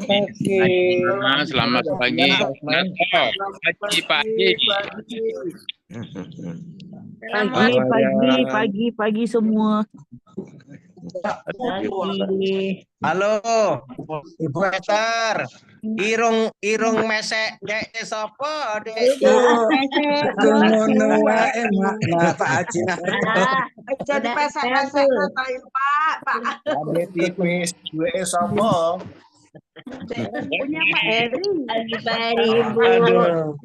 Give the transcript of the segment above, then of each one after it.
Oke. Selamat pagi. Pagi semua. Halo, Ibu Eter. Irung mesek dek sapa dek? Ngono wae mak Pak Haji. Jadi pesek-pesek ngatain Pak. Ade tipis duwe sapa? Punya Pak Heri. Pagi Pak Heri, Ibu. Aduh.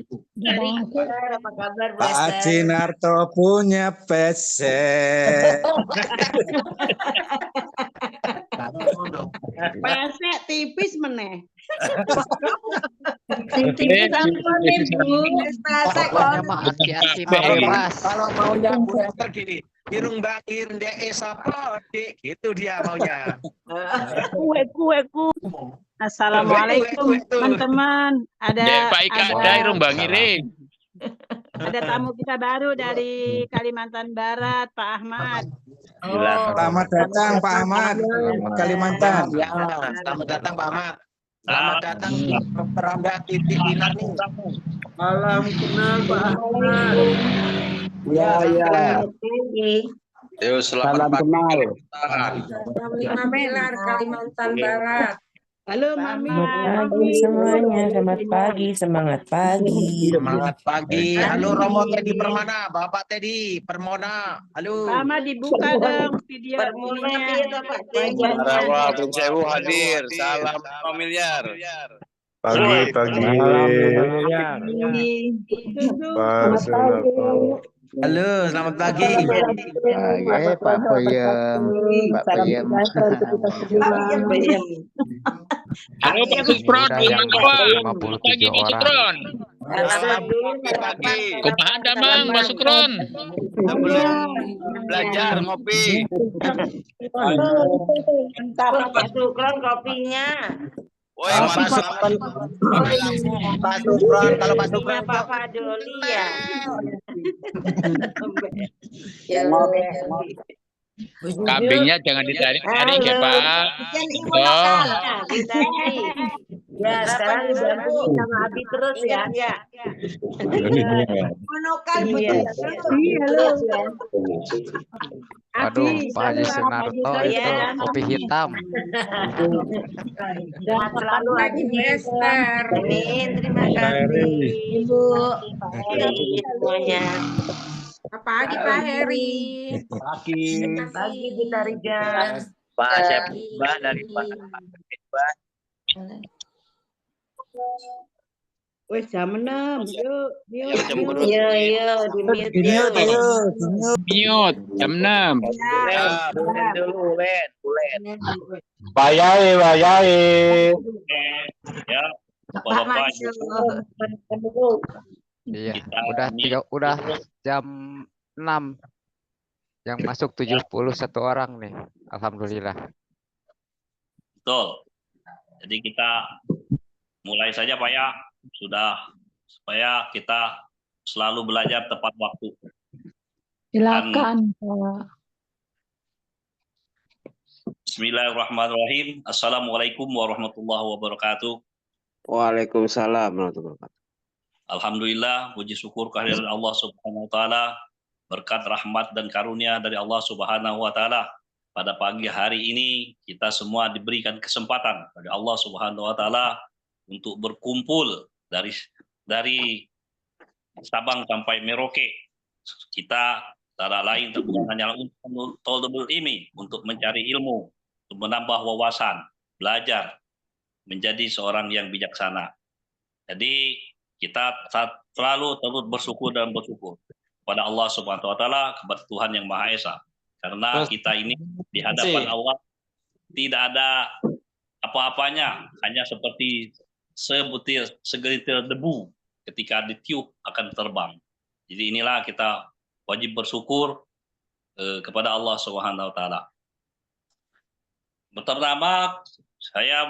Apa kabar Pak Haji Narto punya pesek. Pesek tipis meneh. Tipis ampun Ibu. Pesek kok. Kalau maunya Bu Eter gini, irung bakir dek sapa dek, gitu dia maunya. Ku. Assalamualaikum teman-teman. Dek Pak Ika ada irung bangire. Ada tamu kita baru dari Kalimantan Barat, Pak Ahmad. Selamat datang Pak Ahmad, Kalimantan. Ya, selamat datang Pak Ahmad. Selamat datang di Peranda Titik Dinar nih. Salam kenal Pak Ahmad. Ya. Yuk, Salam kenal. Melar Kalimantan Barat. Halo Mami. Selamat pagi semuanya, selamat pagi, semangat pagi. Semangat pagi. Halo Romo Teddy Permana, Bapak Teddy Permona. Halo. Mama dibuka dong video ininya. Rawa Bung Sewu hadir. Salam familiar. Pagi. Halo, selamat pagi. Pak Peyem. Halo Pak Supron. Selamat pagi Pak Supron. Selamat pagi. Kumaha damang Pak Supron. Belajar ngopi. Pak Sukron kopinya. Woi, Pak Supron. Pak Supron, kalau Pak Supron Pak Fadoli ya. Kambingnya jangan ditarik-tarik ya Pak. Oh. Ya, sekarang dibantu sama Abi terus ya. Menukan terus ya. Aduh, Pak Haji Sunarto itu kopi hitam. Dan selalu lagi Esther. Amin, terima kasih Ibu. Semuanya. Pagi Pak Heri. Pagi kita Rijan. Pak Syafibah dari Pak Syafibah. Wes jam 6. Yuk. Iya, Di mute. Mute jam 6. Bulen dulu, Bulen. Bayai. Ya, Bapak-bapak. Iya, udah jam 6. Yang masuk 71 orang nih. Alhamdulillah. Betul. Jadi kita mulai saja Pak ya. Supaya kita selalu belajar tepat waktu. Silakan. Bismillahirrahmanirrahim. Assalamualaikum warahmatullahi wabarakatuh. Waalaikumsalam warahmatullahi wabarakatuh. Alhamdulillah, puji syukur kehadiran Allah Subhanahu wa taala, berkat rahmat dan karunia dari Allah Subhanahu wa taala. Pada pagi hari ini kita semua diberikan kesempatan dari Allah Subhanahu wa taala untuk berkumpul dari Sabang sampai Merauke. Kita antara lain bukan hanya untuk tolabul ilmi, untuk mencari ilmu, untuk menambah wawasan, belajar menjadi seorang yang bijaksana. Jadi kita selalu terus bersyukur kepada Allah Subhanahu wa taala, kepada Tuhan yang Maha Esa. Karena kita ini di hadapan Allah tidak ada apa-apanya, hanya seperti segelintir debu ketika ditiup akan terbang. Jadi inilah kita wajib bersyukur kepada Allah Subhanahu wa taala. Pertama, saya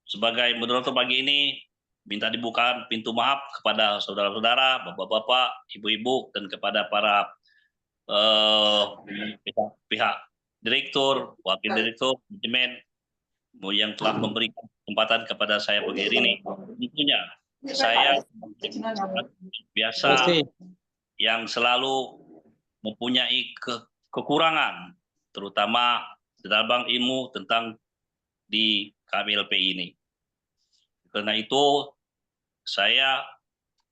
sebagai moderator pagi ini minta dibuka pintu maaf kepada saudara-saudara, bapak-bapak, ibu-ibu, dan kepada para pihak direktur, wakil direktur, manajemen, yang telah memberikan kesempatan kepada saya pagi hari ini. Tentunya saya biasa yang selalu mempunyai kekurangan, terutama dalam ilmu tentang di KMLP ini. Karena itu saya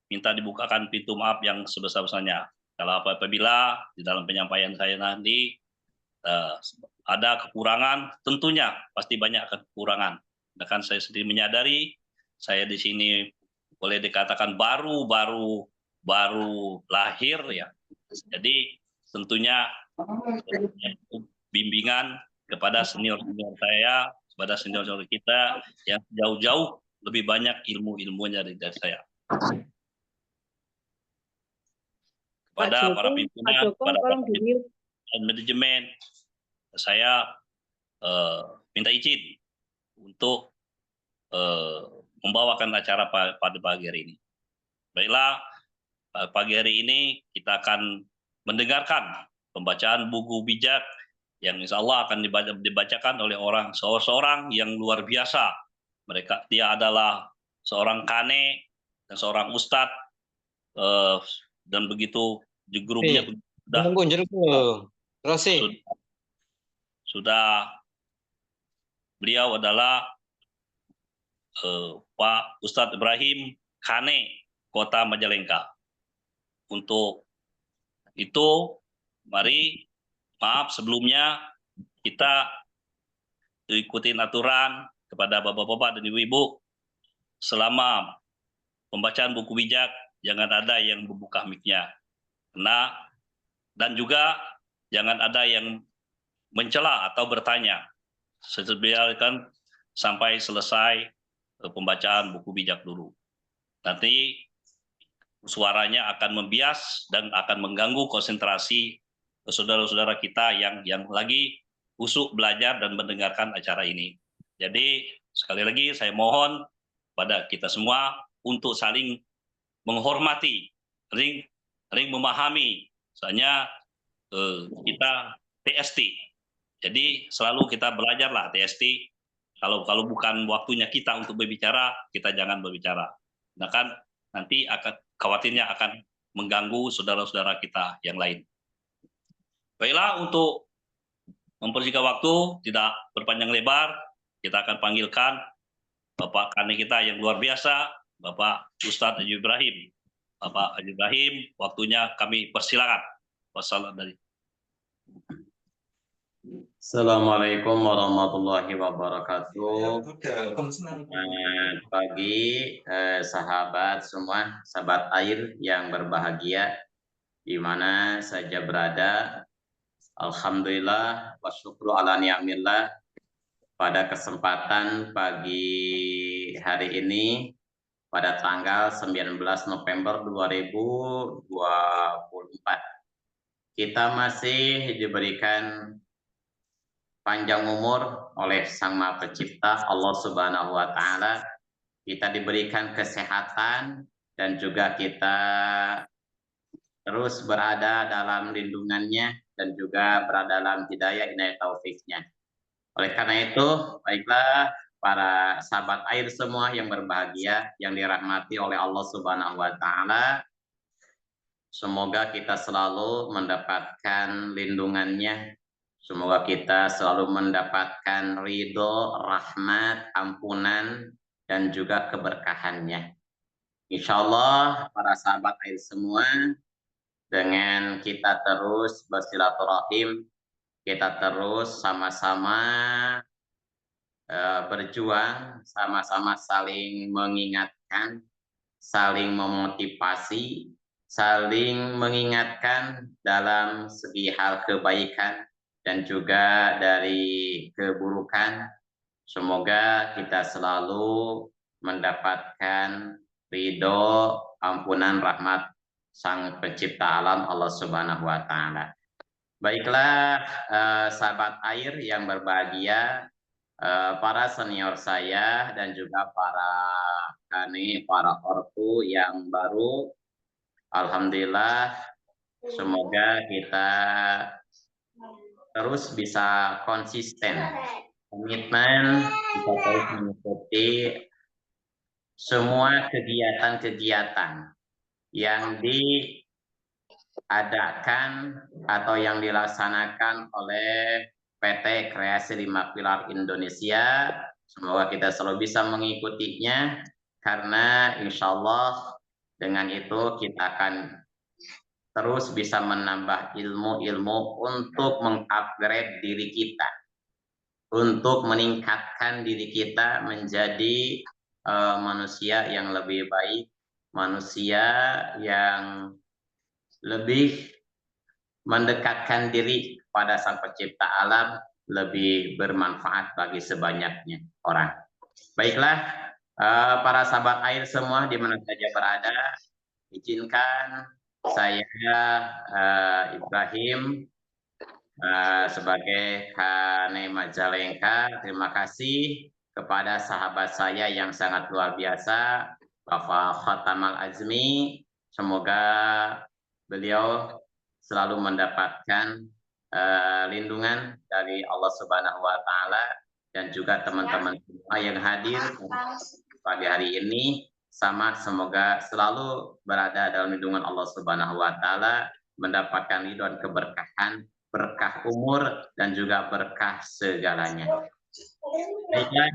minta dibukakan pintu maaf yang sebesar-besarnya. Kalau apabila di dalam penyampaian saya nanti ada kekurangan, tentunya pasti banyak kekurangan. Bahkan saya sendiri menyadari, saya di sini boleh dikatakan baru lahir ya. Jadi tentunya bimbingan kepada senior-senior saya, kepada senior-senior kita yang jauh-jauh lebih banyak ilmu-ilmunya dari saya. Kepada para pimpinan, kepada para manajemen, saya minta izin untuk membawakan acara pada pagi hari ini. Baiklah, pagi hari ini kita akan mendengarkan pembacaan buku bijak yang insya Allah akan dibacakan oleh seorang yang luar biasa. Dia adalah seorang kane dan seorang ustadz dan begitu di grupnya sudah beliau adalah Pak Ustadz Ibrahim Kane Kota Majalengka. Untuk itu mari maaf sebelumnya kita ikutin aturan kepada bapak-bapak dan ibu-ibu selama pembacaan buku bijak jangan ada yang membuka mic-nya. Dan juga jangan ada yang mencela atau bertanya. Biarkan sampai selesai pembacaan buku bijak dulu. Nanti suaranya akan membias dan akan mengganggu konsentrasi saudara-saudara kita yang lagi usuk belajar dan mendengarkan acara ini. Jadi sekali lagi saya mohon pada kita semua untuk saling menghormati, saling memahami. Misalnya kita TST. Jadi selalu kita belajarlah TST. Kalau bukan waktunya kita untuk berbicara, kita jangan berbicara. Nah kan nanti khawatirnya akan mengganggu saudara-saudara kita yang lain. Baiklah, untuk mempersingkat waktu, tidak berpanjang lebar, kita akan panggilkan Bapak Kane kita yang luar biasa, Bapak Ustadz Haji Ibrahim. Bapak Haji Ibrahim, waktunya kami persilakan. Wassalamualaikum. Assalamualaikum warahmatullahi wabarakatuh. Selamat pagi sahabat semua, sahabat air yang berbahagia di mana saja berada. Alhamdulillah wa syukru ala ni'amillah, pada kesempatan pagi hari ini pada tanggal 19 November 2024 kita masih diberikan panjang umur oleh Sang Maha Pencipta Allah Subhanahu wa taala. Kita diberikan kesehatan dan juga kita terus berada dalam lindungannya dan juga berada dalam hidayah inayah taufiknya. Oleh karena itu, baiklah para sahabat air semua yang berbahagia, yang dirahmati oleh Allah Subhanahu wa taala, semoga kita selalu mendapatkan lindungannya. Semoga kita selalu mendapatkan ridho, rahmat, ampunan, dan juga keberkahannya. Insya Allah para sahabat air semua, dengan kita terus bersilaturahim, kita terus sama-sama berjuang, sama-sama saling mengingatkan, saling memotivasi, saling mengingatkan dalam segi hal kebaikan dan juga dari keburukan. Semoga kita selalu mendapatkan ridho, ampunan, rahmat Sang Pencipta alam Allah Subhanahu wa taala. Baiklah sahabat air yang berbahagia, para senior saya dan juga para ortu yang baru, alhamdulillah semoga kita terus bisa konsisten komitmen kita terus mengikuti semua kegiatan-kegiatan yang diadakan atau yang dilaksanakan oleh PT Kreasi 5 Pilar Indonesia. Semoga kita selalu bisa mengikutinya, karena insya Allah dengan itu kita akan terus bisa menambah ilmu-ilmu untuk mengupgrade diri kita, untuk meningkatkan diri kita menjadi manusia yang lebih baik, manusia yang lebih mendekatkan diri kepada Sang Pencipta alam, lebih bermanfaat bagi sebanyaknya orang. Baiklah, para sahabat air semua di mana saja berada, izinkan saya Ibrahim sebagai Kane Majalengka, terima kasih kepada sahabat saya yang sangat luar biasa, Bapak Khatamal Azmi. Semoga beliau selalu mendapatkan lindungan dari Allah Subhanahu wa Ta'ala, dan juga teman-teman semua yang hadir pagi hari ini, semoga selalu berada dalam lindungan Allah Subhanahu wa Ta'ala, mendapatkan ridho dan keberkahan, berkah umur dan juga berkah segalanya. Baiklah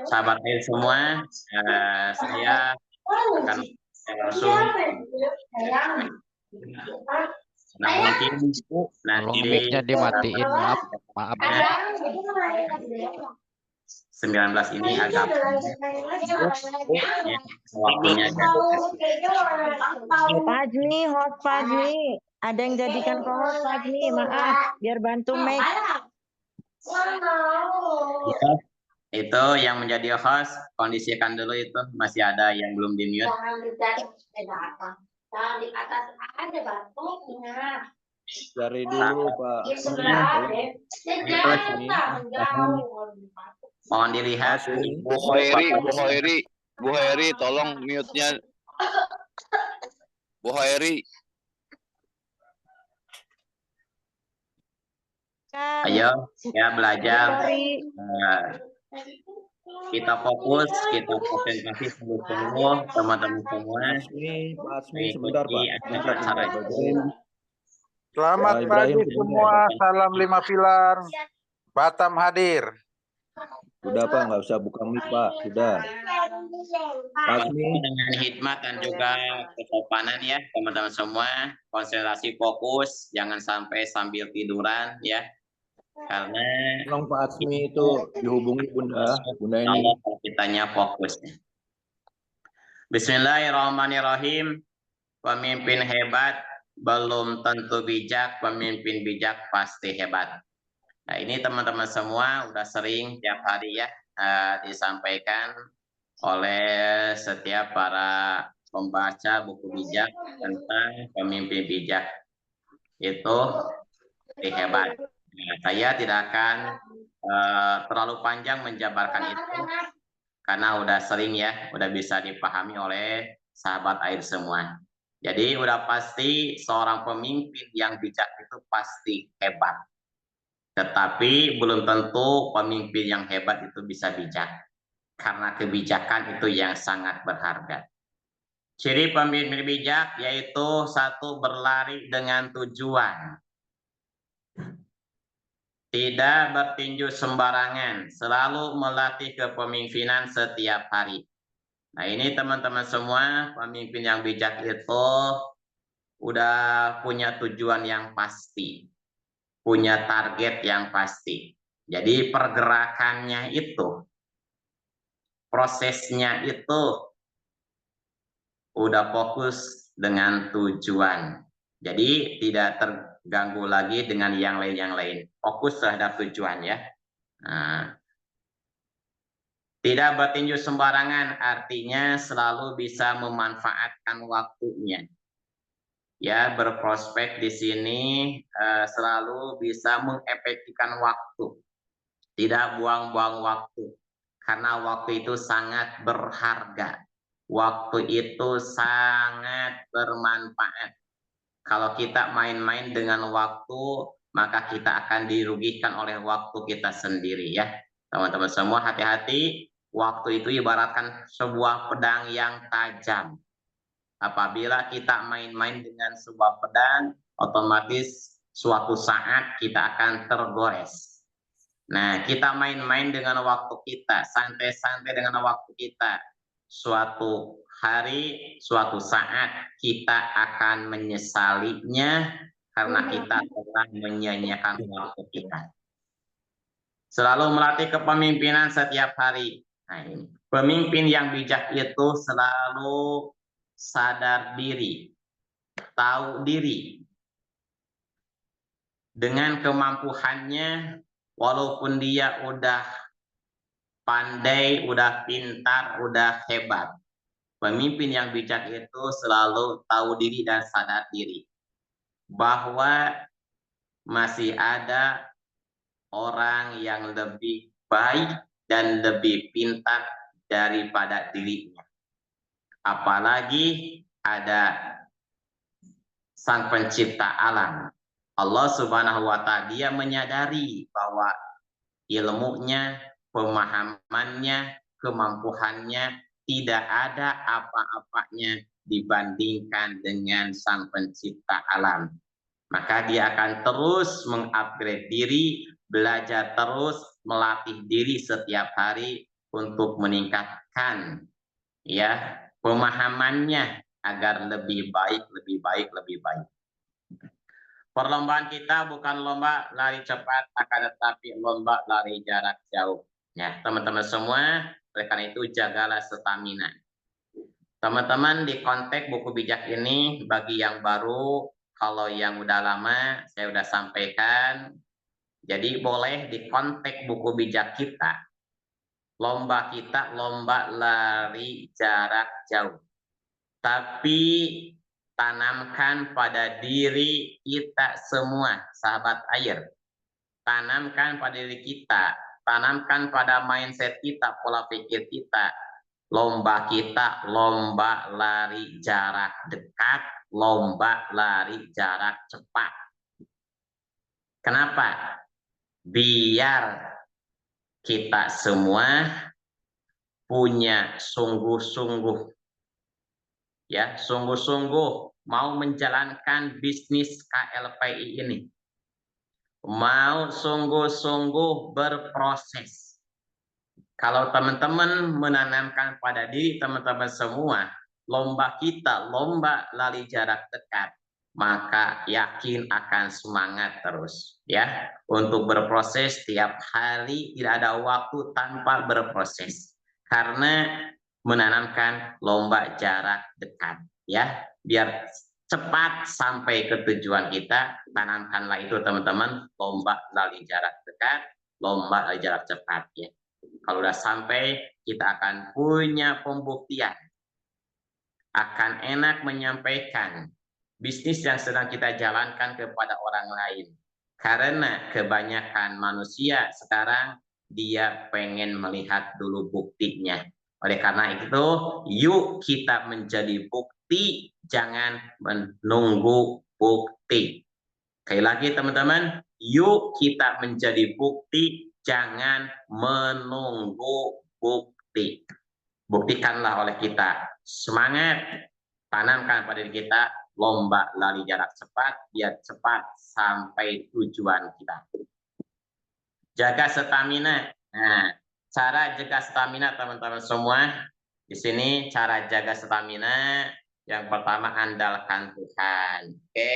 sahabat air semua, saya akan langsung mungkin nanti mic-nya dimatiin, maaf 19 ini agak waktunya. Fajmi, host Fajmi, ada yang jadikan host Fajmi, maaf, biar bantu mic. Itu yang menjadi host, kondisikan dulu itu, masih ada yang belum di mute. Di atas ada batunya. Cari dulu Pak. Mohon dilihat. Bu Heri, tolong mute-nya. Bu Heri. Ayo, ya belajar. Kita fokus, kita konsentrasi sungguh-sungguh, teman-teman semua. Sebentar Pak. Selamat pagi semua, salam 5 pilar. Batam hadir. Sudah Pak, nggak usah buka mic Pak, sudah. Dengan hikmat dan juga kesopanan ya teman-teman semua, konsentrasi fokus, jangan sampai sambil tiduran ya. Karena tolong Pak Asmi itu dihubungi Bunda ini. Allah kitanya fokus. Bismillahirrahmanirrahim. Pemimpin hebat belum tentu bijak, pemimpin bijak pasti hebat. Nah ini teman-teman semua udah sering tiap hari ya disampaikan oleh setiap para pembaca buku bijak tentang pemimpin bijak itu hebat. Nah, saya tidak akan terlalu panjang menjabarkan itu karena udah sering ya, udah bisa dipahami oleh sahabat air semua. Jadi udah pasti seorang pemimpin yang bijak itu pasti hebat. Tetapi belum tentu pemimpin yang hebat itu bisa bijak. Karena kebijakan itu yang sangat berharga. Ciri pemimpin bijak yaitu satu, berlari dengan tujuan. Tidak bertinju sembarangan, selalu melatih kepemimpinan setiap hari. Nah ini teman-teman semua, pemimpin yang bijak itu udah punya tujuan yang pasti, punya target yang pasti. Jadi pergerakannya itu, prosesnya itu udah fokus dengan tujuan. Jadi tidak terganggu lagi dengan yang lain. Fokus terhadap tujuan ya. Nah, tidak bertinju sembarangan artinya selalu bisa memanfaatkan waktunya. Ya, berprospek di sini selalu bisa mengefektifkan waktu. Tidak buang-buang waktu. Karena waktu itu sangat berharga. Waktu itu sangat bermanfaat. Kalau kita main-main dengan waktu, maka kita akan dirugikan oleh waktu kita sendiri ya. Teman-teman semua hati-hati, waktu itu ibaratkan sebuah pedang yang tajam. Apabila kita main-main dengan sebuah pedang, otomatis suatu saat kita akan tergores. Nah, kita main-main dengan waktu kita, santai-santai dengan waktu kita. Suatu hari, suatu saat kita akan menyesalinya karena kita telah menyia-nyiakan waktu kita. Selalu melatih kepemimpinan setiap hari. Nah, ini. Pemimpin yang bijak itu selalu sadar diri, tahu diri. Dengan kemampuannya, walaupun dia udah pandai, udah pintar, udah hebat. Pemimpin yang bijak itu selalu tahu diri dan sadar diri. Bahwa masih ada orang yang lebih baik dan lebih pintar daripada dirinya. Apalagi ada Sang Pencipta alam. Allah Subhanahu wa Ta'ala, dia menyadari bahwa ilmunya, pemahamannya, kemampuannya tidak ada apa-apanya dibandingkan dengan Sang Pencipta alam. Maka dia akan terus mengupgrade diri, belajar terus, melatih diri setiap hari untuk meningkatkan ya pemahamannya agar lebih baik, lebih baik, lebih baik. Perlombaan kita bukan lomba lari cepat, akan tetapi lomba lari jarak jauh. Ya, teman-teman semua, oleh karena itu jagalah stamina. Teman-teman, di konteks buku bijak ini, bagi yang baru, kalau yang udah lama, saya udah sampaikan. Jadi boleh di konteks buku bijak kita, lomba kita lomba lari jarak jauh. Tapi tanamkan pada diri kita semua, sahabat air. Tanamkan pada diri kita, tanamkan pada mindset kita, pola pikir kita. Lomba kita, lomba lari jarak dekat, lomba lari jarak cepat. Kenapa? Biar kita semua punya sungguh-sungguh, ya, sungguh-sungguh mau menjalankan bisnis KLPI ini. Mau sungguh-sungguh berproses. Kalau teman-teman menanamkan pada diri teman-teman semua, lomba kita, lomba lari jarak dekat, maka yakin akan semangat terus, ya, untuk berproses tiap hari. Tidak ada waktu tanpa berproses, karena menanamkan lomba jarak dekat, ya, biar cepat sampai ke tujuan kita. Tanamkanlah itu teman-teman, lomba lari jarak dekat, lomba lari jarak cepat, ya. Kalau udah sampai, kita akan punya pembuktian, akan enak menyampaikan bisnis yang sedang kita jalankan kepada orang lain. Karena kebanyakan manusia sekarang dia pengen melihat dulu buktinya. Oleh karena itu, yuk kita menjadi bukti, jangan menunggu bukti. Sekali lagi teman-teman, yuk kita menjadi bukti, jangan menunggu bukti. Buktikanlah oleh kita. Semangat, tanamkan pada diri kita lomba lari jarak cepat, biar cepat sampai tujuan kita. Jaga stamina. Nah, cara jaga stamina teman-teman semua, di sini cara jaga stamina yang pertama, andalkan Tuhan. Oke,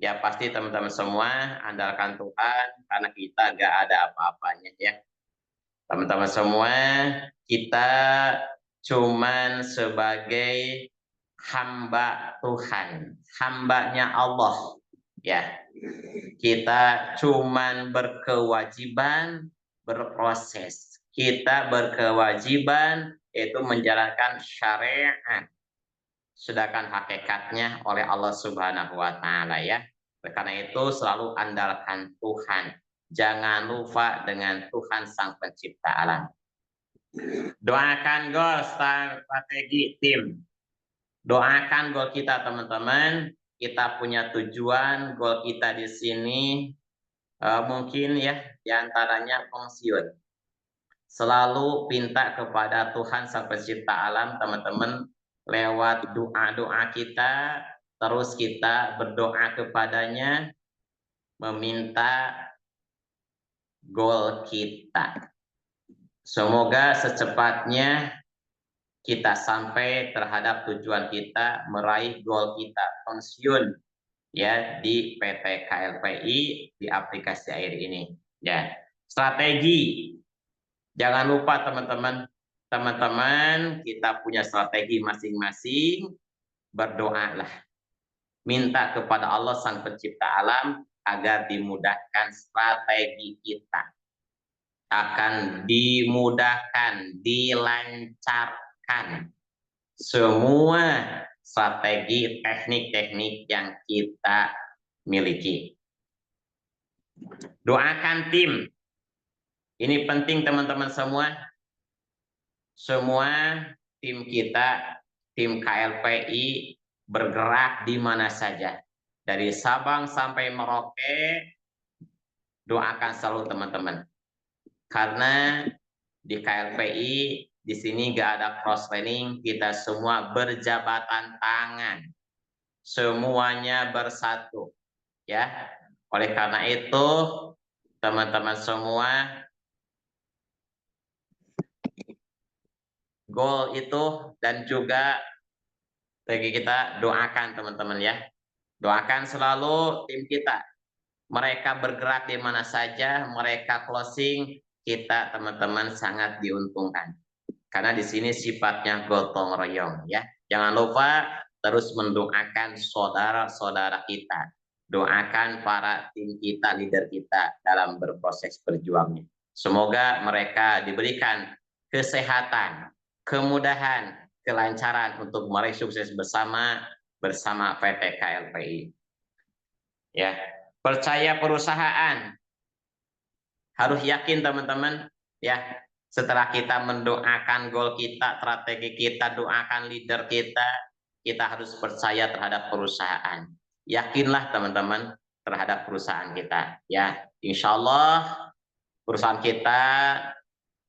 ya pasti teman-teman semua andalkan Tuhan, karena kita gak ada apa-apanya, ya. Teman-teman semua, kita cuman sebagai hamba Tuhan, hambanya Allah, ya. Kita cuman berkewajiban berproses. Kita berkewajiban itu menjalankan syariat, sedangkan hakikatnya oleh Allah Subhanahu wa Ta'ala, ya. Karena itu selalu andalkan Tuhan. Jangan lupa dengan Tuhan Sang Pencipta alam. Doakan gol strategi tim. Doakan gol kita teman-teman. Kita punya tujuan, gol kita di sini mungkin ya diantaranya pensiun. selalu minta kepada Tuhan Sang Pencipta alam, teman-teman, lewat doa-doa kita, terus kita berdoa kepadanya, meminta goal kita. Semoga secepatnya kita sampai terhadap tujuan kita, meraih goal kita, pensiun ya di PT KLPI, di aplikasi air ini. Ya, strategi. Jangan lupa teman-teman, kita punya strategi masing-masing. Berdoalah, minta kepada Allah Sang Pencipta alam agar dimudahkan strategi kita, akan dimudahkan, dilancarkan semua strategi, teknik-teknik yang kita miliki. Doakan tim. Ini penting teman-teman semua. Semua tim kita, tim KLPI bergerak di mana saja. Dari Sabang sampai Merauke, doakan selalu teman-teman. Karena di KLPI, di sini nggak ada cross training, kita semua berjabatan tangan. Semuanya bersatu. Ya. Oleh karena itu, teman-teman semua, goal itu dan juga bagi kita doakan teman-teman ya. Doakan selalu tim kita. Mereka bergerak di mana saja, mereka closing, kita teman-teman sangat diuntungkan. Karena di sini sifatnya gotong royong ya. Jangan lupa terus mendoakan saudara-saudara kita. Doakan para tim kita, leader kita dalam berproses berjuangnya. Semoga mereka diberikan kesehatan, kemudahan, kelancaran untuk meraih sukses bersama PT KLPI. Ya, percaya perusahaan. Harus yakin teman-teman, ya. Setelah kita mendoakan goal kita, strategi kita, doakan leader kita, kita harus percaya terhadap perusahaan. Yakinlah teman-teman terhadap perusahaan kita. Ya, insya Allah perusahaan kita,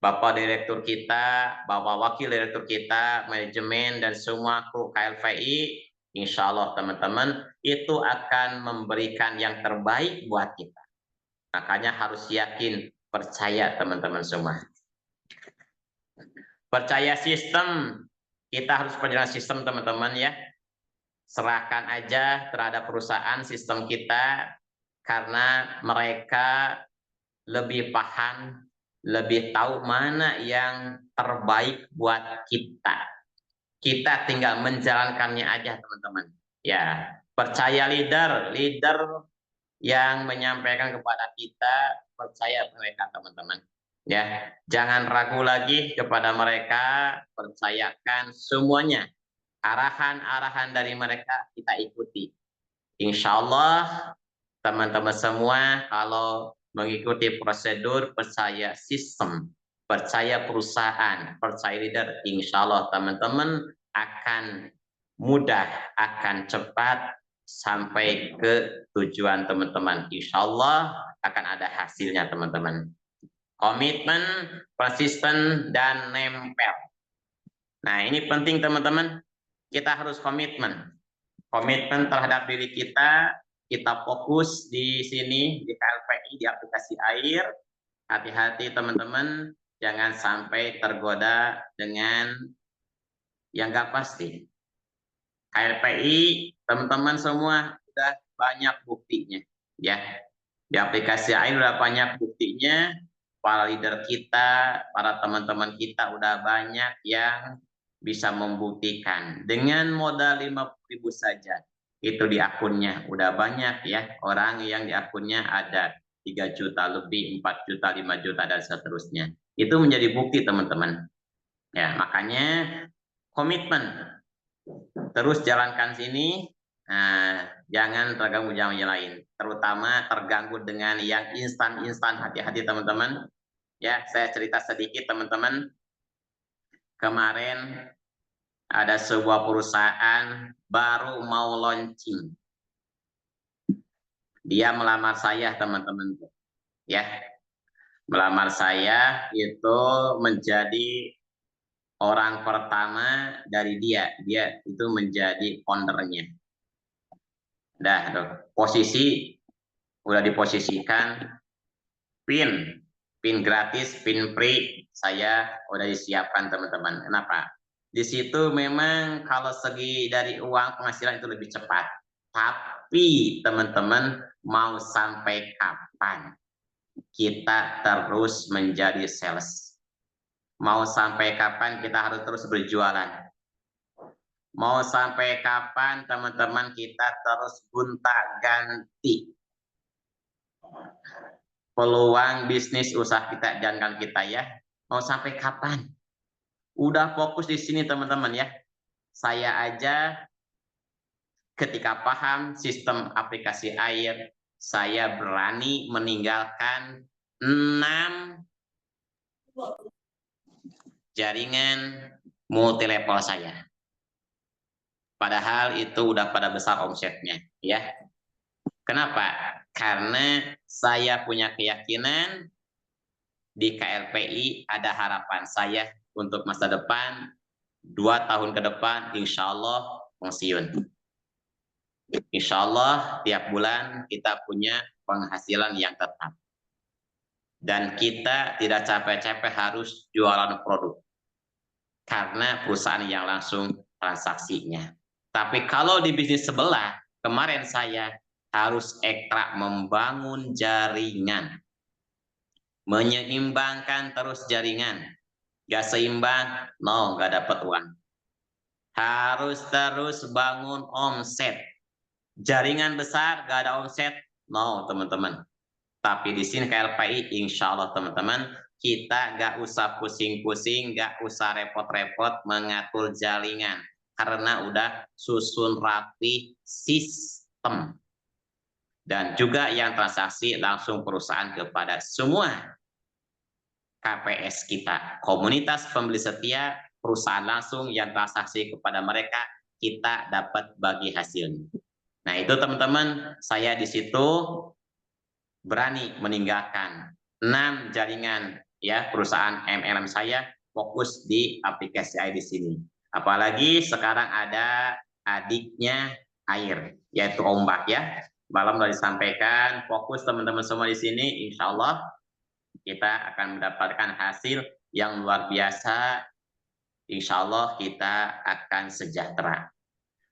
Bapak Direktur kita, Bapak Wakil Direktur kita, manajemen dan semua kru KLPI, insya Allah teman-teman itu akan memberikan yang terbaik buat kita. Makanya harus yakin, percaya teman-teman semua. Percaya sistem, kita harus percaya sistem teman-teman ya. Serahkan aja terhadap perusahaan sistem kita, karena mereka lebih paham, lebih tahu mana yang terbaik buat kita. Kita tinggal menjalankannya aja teman-teman. Ya, percaya leader yang menyampaikan kepada kita, percaya mereka teman-teman. Ya, jangan ragu lagi kepada mereka, percayakan semuanya. Arahan-arahan dari mereka kita ikuti. Insya Allah teman-teman semua kalau mengikuti prosedur, percaya sistem, percaya perusahaan, percaya leader, insya Allah teman-teman akan mudah, akan cepat sampai ke tujuan teman-teman. Insya Allah akan ada hasilnya teman-teman. Komitmen, persisten, dan nempel. Nah ini penting teman-teman. Kita harus komitmen. Komitmen terhadap diri kita fokus di sini, di KLPI, di aplikasi air. Hati-hati teman-teman, jangan sampai tergoda dengan yang nggak pasti. KLPI, teman-teman semua udah banyak buktinya. Ya, di aplikasi air udah banyak buktinya. Para leader kita, para teman-teman kita udah banyak yang bisa membuktikan dengan modal 50.000 saja. Itu di akunnya udah banyak ya, orang yang di akunnya ada 3 juta lebih, 4 juta, 5 juta dan seterusnya. Itu menjadi bukti teman-teman. Ya, makanya komitmen. Terus jalankan sini, jangan terganggu yang lain. Terutama terganggu dengan yang instan-instan, hati-hati teman-teman. Ya, saya cerita sedikit teman-teman. Kemarin ada sebuah perusahaan baru mau launching. Dia melamar saya teman-teman. Ya, melamar saya itu menjadi orang pertama dari dia itu menjadi ownernya. Posisi udah diposisikan, pin gratis, pin free saya udah disiapkan teman-teman. Kenapa? Di situ memang kalau segi dari uang penghasilan itu lebih cepat. Tapi teman-teman mau sampai kapan kita terus menjadi sales? Mau sampai kapan kita harus terus berjualan? Mau sampai kapan teman-teman kita terus gonta-ganti peluang bisnis usaha kita, jangan kita ya? Mau sampai kapan? Udah fokus di sini teman-teman ya. Saya aja ketika paham sistem aplikasi air, saya berani meninggalkan 6 jaringan multi level saya. Padahal itu udah pada besar omsetnya, ya. Kenapa? Karena saya punya keyakinan di KLPI ada harapan saya untuk masa depan 2 tahun ke depan, insya Allah pensiun. Insya Allah tiap bulan kita punya penghasilan yang tetap. Dan kita tidak capek-capek harus jualan produk. Karena perusahaan yang langsung transaksinya. Tapi kalau di bisnis sebelah, kemarin saya harus ekstra membangun jaringan. Menyeimbangkan terus jaringan. Gak seimbang, no, gak dapat uang. Harus terus bangun omset. Jaringan besar, gak ada omset, no teman-teman. Tapi di sini KLPI, insya Allah teman-teman, kita gak usah pusing-pusing, gak usah repot-repot mengatur jaringan. Karena udah susun rapi sistem. Dan juga yang transaksi langsung perusahaan kepada semua KPS kita. Komunitas pembeli setia, perusahaan langsung yang transaksi kepada mereka, kita dapat bagi hasilnya. Nah itu teman-teman, saya di situ berani meninggalkan 6 jaringan ya perusahaan MLM saya, fokus di aplikasi air di sini. Apalagi sekarang ada adiknya air, yaitu ombak ya. Malam sudah disampaikan, fokus teman-teman semua di sini, insya Allah kita akan mendapatkan hasil yang luar biasa. Insya Allah kita akan sejahtera.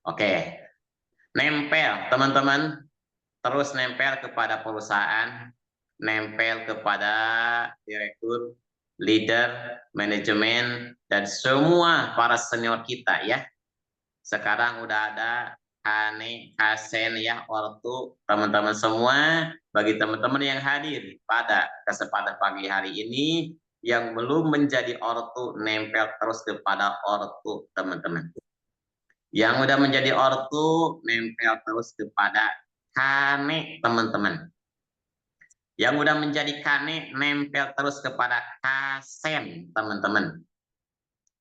Oke, nempel teman-teman, terus nempel kepada perusahaan, nempel kepada direktur, leader, manajemen, dan semua para senior kita ya. Sekarang udah ada Kane, Kasen ya, ortu, teman-teman semua. Bagi teman-teman yang hadir pada kesempatan pagi hari ini, yang belum menjadi ortu, nempel terus kepada ortu teman-teman. Yang udah menjadi ortu, nempel terus kepada Kane teman-teman. Yang udah menjadi Kane, nempel terus kepada Kasen teman-teman.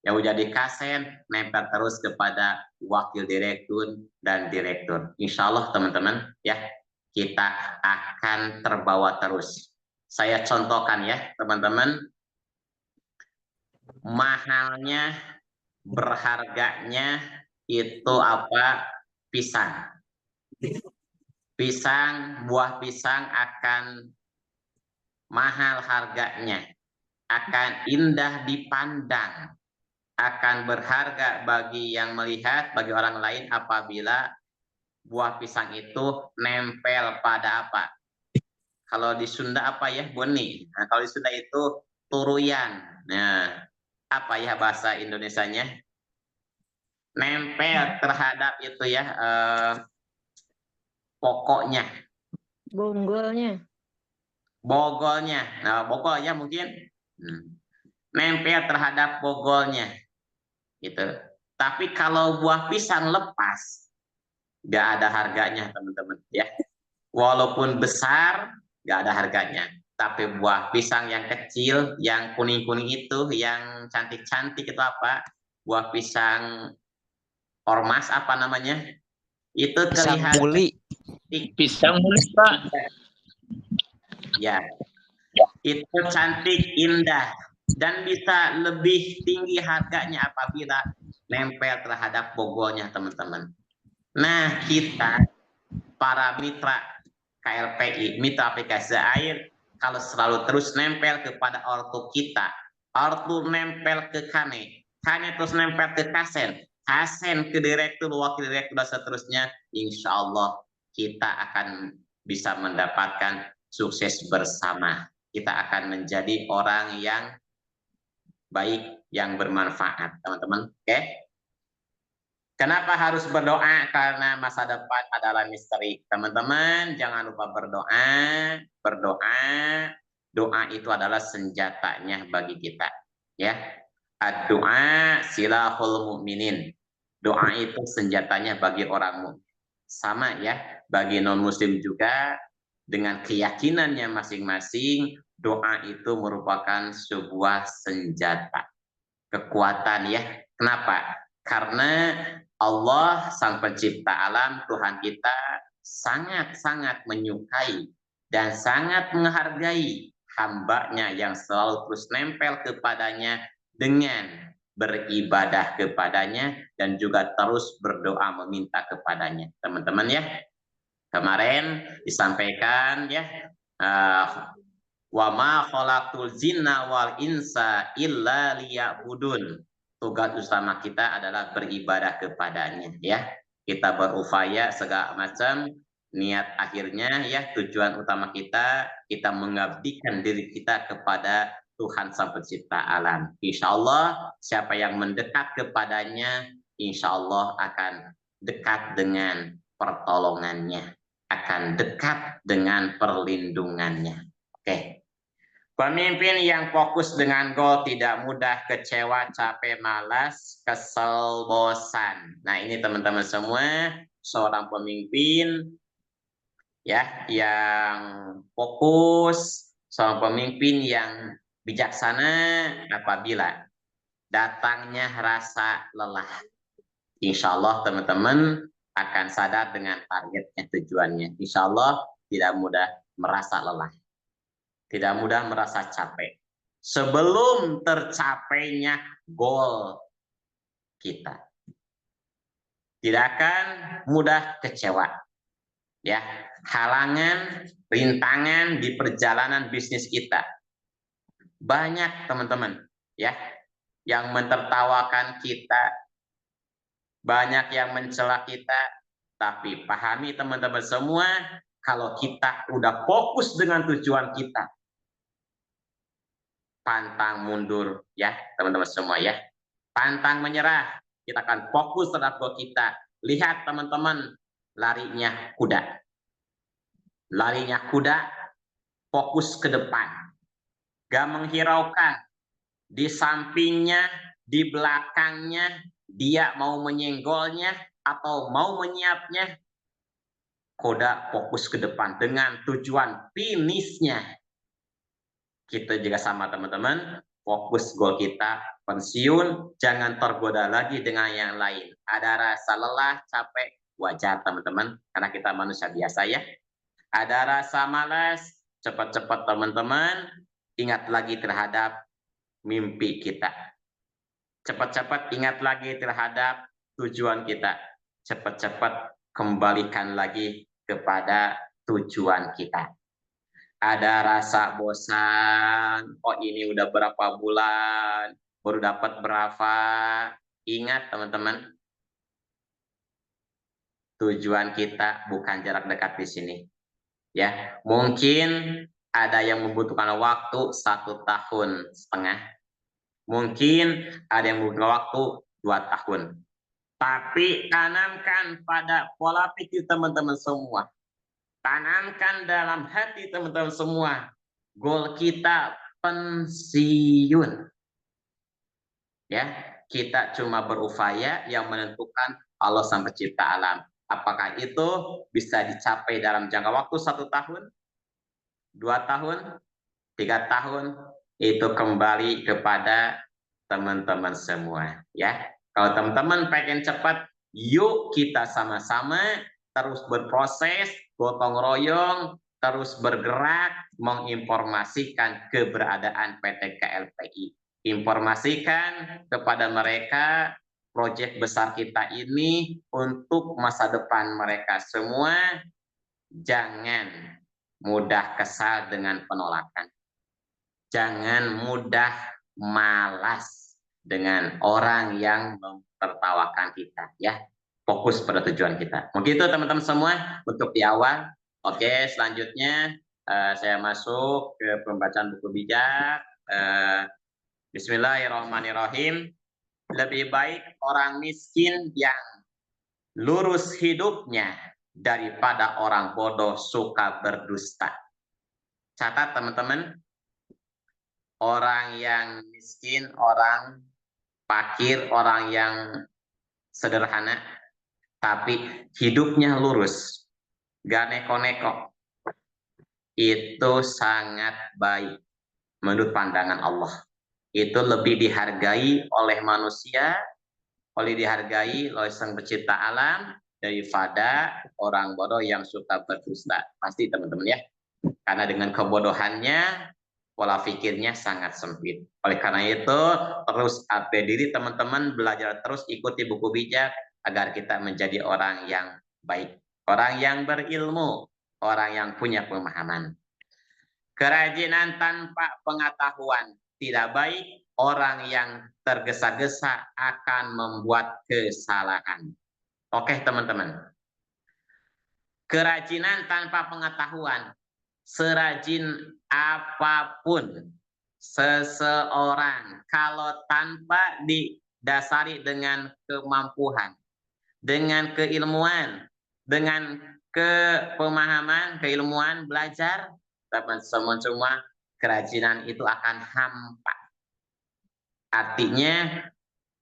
Yang udah jadi Kasen, nempel terus kepada wakil direktur dan direktur. Insya Allah teman-teman ya, kita akan terbawa terus. Saya contohkan ya teman-teman, mahalnya, berharganya itu apa? Pisang. Pisang, buah pisang akan mahal harganya, akan indah dipandang, akan berharga bagi yang melihat, bagi orang lain apabila buah pisang itu nempel pada apa? Kalau di Sunda apa ya, Boni? Nah, kalau di Sunda itu turuyan. Nah, apa ya bahasa Indonesianya? Nempel terhadap itu ya, pokoknya. Bonggolnya. Bogolnya. Nah, bogol ya mungkin. Nempel terhadap bogolnya. Gitu. Tapi kalau buah pisang lepas, nggak ada harganya teman-teman ya. Walaupun besar, nggak ada harganya. Tapi buah pisang yang kecil, yang kuning-kuning itu, yang cantik-cantik itu apa? Buah pisang ormas apa namanya? Itu terlihat muli. Pisang muli, Pak. Ya. itu cantik, indah, dan bisa lebih tinggi harganya apabila nempel terhadap bogolnya, teman-teman. Nah, kita para mitra KLPI, mitra aplikasi air, kalau selalu terus nempel kepada ortu kita, ortu nempel ke Kane terus nempel ke Kasen ke direktur, wakil direktur, dan seterusnya, insya Allah kita akan bisa mendapatkan sukses bersama. Kita akan menjadi orang yang baik, yang bermanfaat, teman-teman. Oke? Kenapa harus berdoa? Karena masa depan adalah misteri. Teman-teman, jangan lupa berdoa. Berdoa, doa itu adalah senjatanya bagi kita. Ya, doa silahul mukminin. Doa itu senjatanya bagi orang mukmin. Sama ya, bagi non muslim juga, dengan keyakinannya masing-masing, doa itu merupakan sebuah senjata, kekuatan ya. Kenapa? Karena Allah sang pencipta alam, Tuhan kita, sangat-sangat menyukai dan sangat menghargai hambanya yang selalu terus nempel kepadanya dengan beribadah kepadanya dan juga terus berdoa meminta kepadanya. Teman-teman ya, kemarin disampaikan ya, wa ma khalaqul jinna wal insa illa liya'budun. Tugas utama kita adalah beribadah kepadanya ya. Kita berupaya segala macam, niat akhirnya ya, tujuan utama kita mengabdikan diri kita kepada Tuhan sang pencipta alam. Insya Allah siapa yang mendekat kepadanya, insya Allah akan dekat dengan pertolongannya, akan dekat dengan perlindungannya. Oke. Pemimpin yang fokus dengan goal tidak mudah kecewa, capek, malas, kesel, bosan. Nah, ini teman-teman semua, seorang pemimpin ya yang fokus, seorang pemimpin yang bijaksana apabila datangnya rasa lelah. Insya Allah teman-teman akan sadar dengan targetnya, tujuannya. Insya Allah tidak mudah merasa lelah, tidak mudah merasa capek sebelum tercapainya goal kita. Tidak akan mudah kecewa. Ya, halangan, rintangan di perjalanan bisnis kita banyak, teman-teman, ya, yang mentertawakan kita, banyak yang mencela kita, tapi pahami teman-teman semua, kalau kita udah fokus dengan tujuan kita, pantang mundur ya teman-teman semua ya, pantang menyerah, kita akan fokus terhadap goal kita. Lihat teman-teman, larinya kuda fokus ke depan, gak menghiraukan di sampingnya, di belakangnya, dia mau menyenggolnya atau mau menyiapnya. Kuda fokus ke depan dengan tujuan finishnya. Kita juga sama teman-teman, fokus goal kita, pensiun, jangan tergoda lagi dengan yang lain. Ada rasa lelah, capek, wajar teman-teman, karena kita manusia biasa ya. Ada rasa malas, cepat-cepat teman-teman, ingat lagi terhadap mimpi kita. Cepat-cepat ingat lagi terhadap tujuan kita. Cepat-cepat kembalikan lagi kepada tujuan kita. Ada rasa bosan, oh ini udah berapa bulan, baru dapat berapa. Ingat teman-teman, tujuan kita bukan jarak dekat di sini. Ya, mungkin ada yang membutuhkan waktu 1,5 tahun. Mungkin ada yang membutuhkan waktu 2 tahun. Tapi tanamkan pada pola pikir teman-teman semua. Tanamkan dalam hati teman-teman semua. Goal kita pensiun. Ya, kita cuma berupaya, yang menentukan Allah sang pencipta alam. Apakah itu bisa dicapai dalam jangka waktu 1 tahun, 2 tahun, 3 tahun, itu kembali kepada teman-teman semua. Ya, kalau teman-teman pengen cepat, yuk kita sama-sama terus berproses, gotong royong, terus bergerak menginformasikan keberadaan PT KLPI. Informasikan kepada mereka proyek besar kita ini untuk masa depan mereka semua. Jangan mudah kesal dengan penolakan. Jangan mudah malas dengan orang yang mempertawakan kita, ya. Fokus pada tujuan kita. Mungkin itu teman-teman semua untuk di awal. Oke, selanjutnya saya masuk ke pembacaan buku bijak. Bismillahirrahmanirrahim. Lebih baik orang miskin yang lurus hidupnya daripada orang bodoh suka berdusta. Catat teman-teman, orang yang miskin, orang fakir, orang yang sederhana, tapi hidupnya lurus, gak neko-neko, itu sangat baik menurut pandangan Allah. Itu lebih dihargai oleh manusia, dihargai oleh Sang Pencipta alam daripada orang bodoh yang suka berdusta. Pasti teman-teman ya. Karena dengan kebodohannya pola pikirnya sangat sempit. Oleh karena itu terus update diri teman-teman, belajar terus, ikuti buku bijak agar kita menjadi orang yang baik, orang yang berilmu, orang yang punya pemahaman. Kerajinan tanpa pengetahuan tidak baik. Orang yang tergesa-gesa akan membuat kesalahan. Oke teman-teman. Kerajinan tanpa pengetahuan. Serajin apapun seseorang, kalau tanpa didasari dengan kemampuan, dengan keilmuan, dengan kepemahaman, keilmuan, belajar, teman-teman semua, kerajinan itu akan hampa. Artinya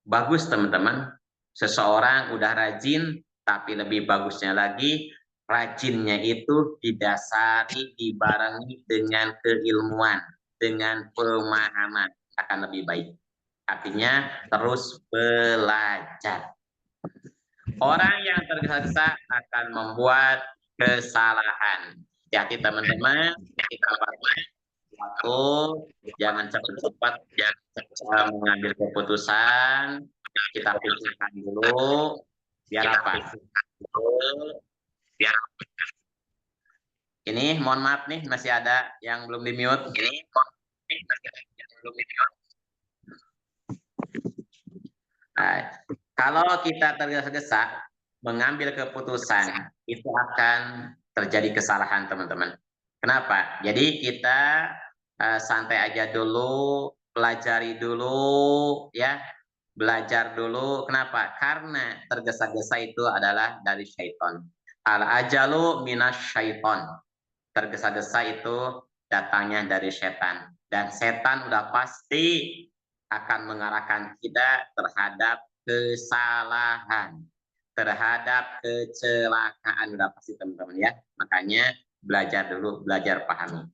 bagus teman-teman, seseorang udah rajin, tapi lebih bagusnya lagi rajinnya itu didasari, dibarengi dengan keilmuan, dengan pemahaman, akan lebih baik. Artinya terus belajar. Orang yang tergesa-gesa akan membuat kesalahan. Hati-hati teman-teman, kita waktu, jangan cepat-cepat mengambil keputusan, kita pikirkan dulu, biar apa? Ini mohon maaf nih, masih ada yang belum di-mute. Nah, kalau kita tergesa-gesa mengambil keputusan, itu akan terjadi kesalahan teman-teman. Kenapa? Jadi kita santai aja dulu, pelajari dulu, ya, belajar dulu. Kenapa? Karena tergesa-gesa itu adalah dari syaitan. Al-ajalu minas syaitan. Tergesa-gesa itu datangnya dari setan. Dan setan udah pasti akan mengarahkan kita terhadap kesalahan, terhadap kecelakaan, udah pasti teman-teman ya. Makanya belajar dulu, belajar pahami.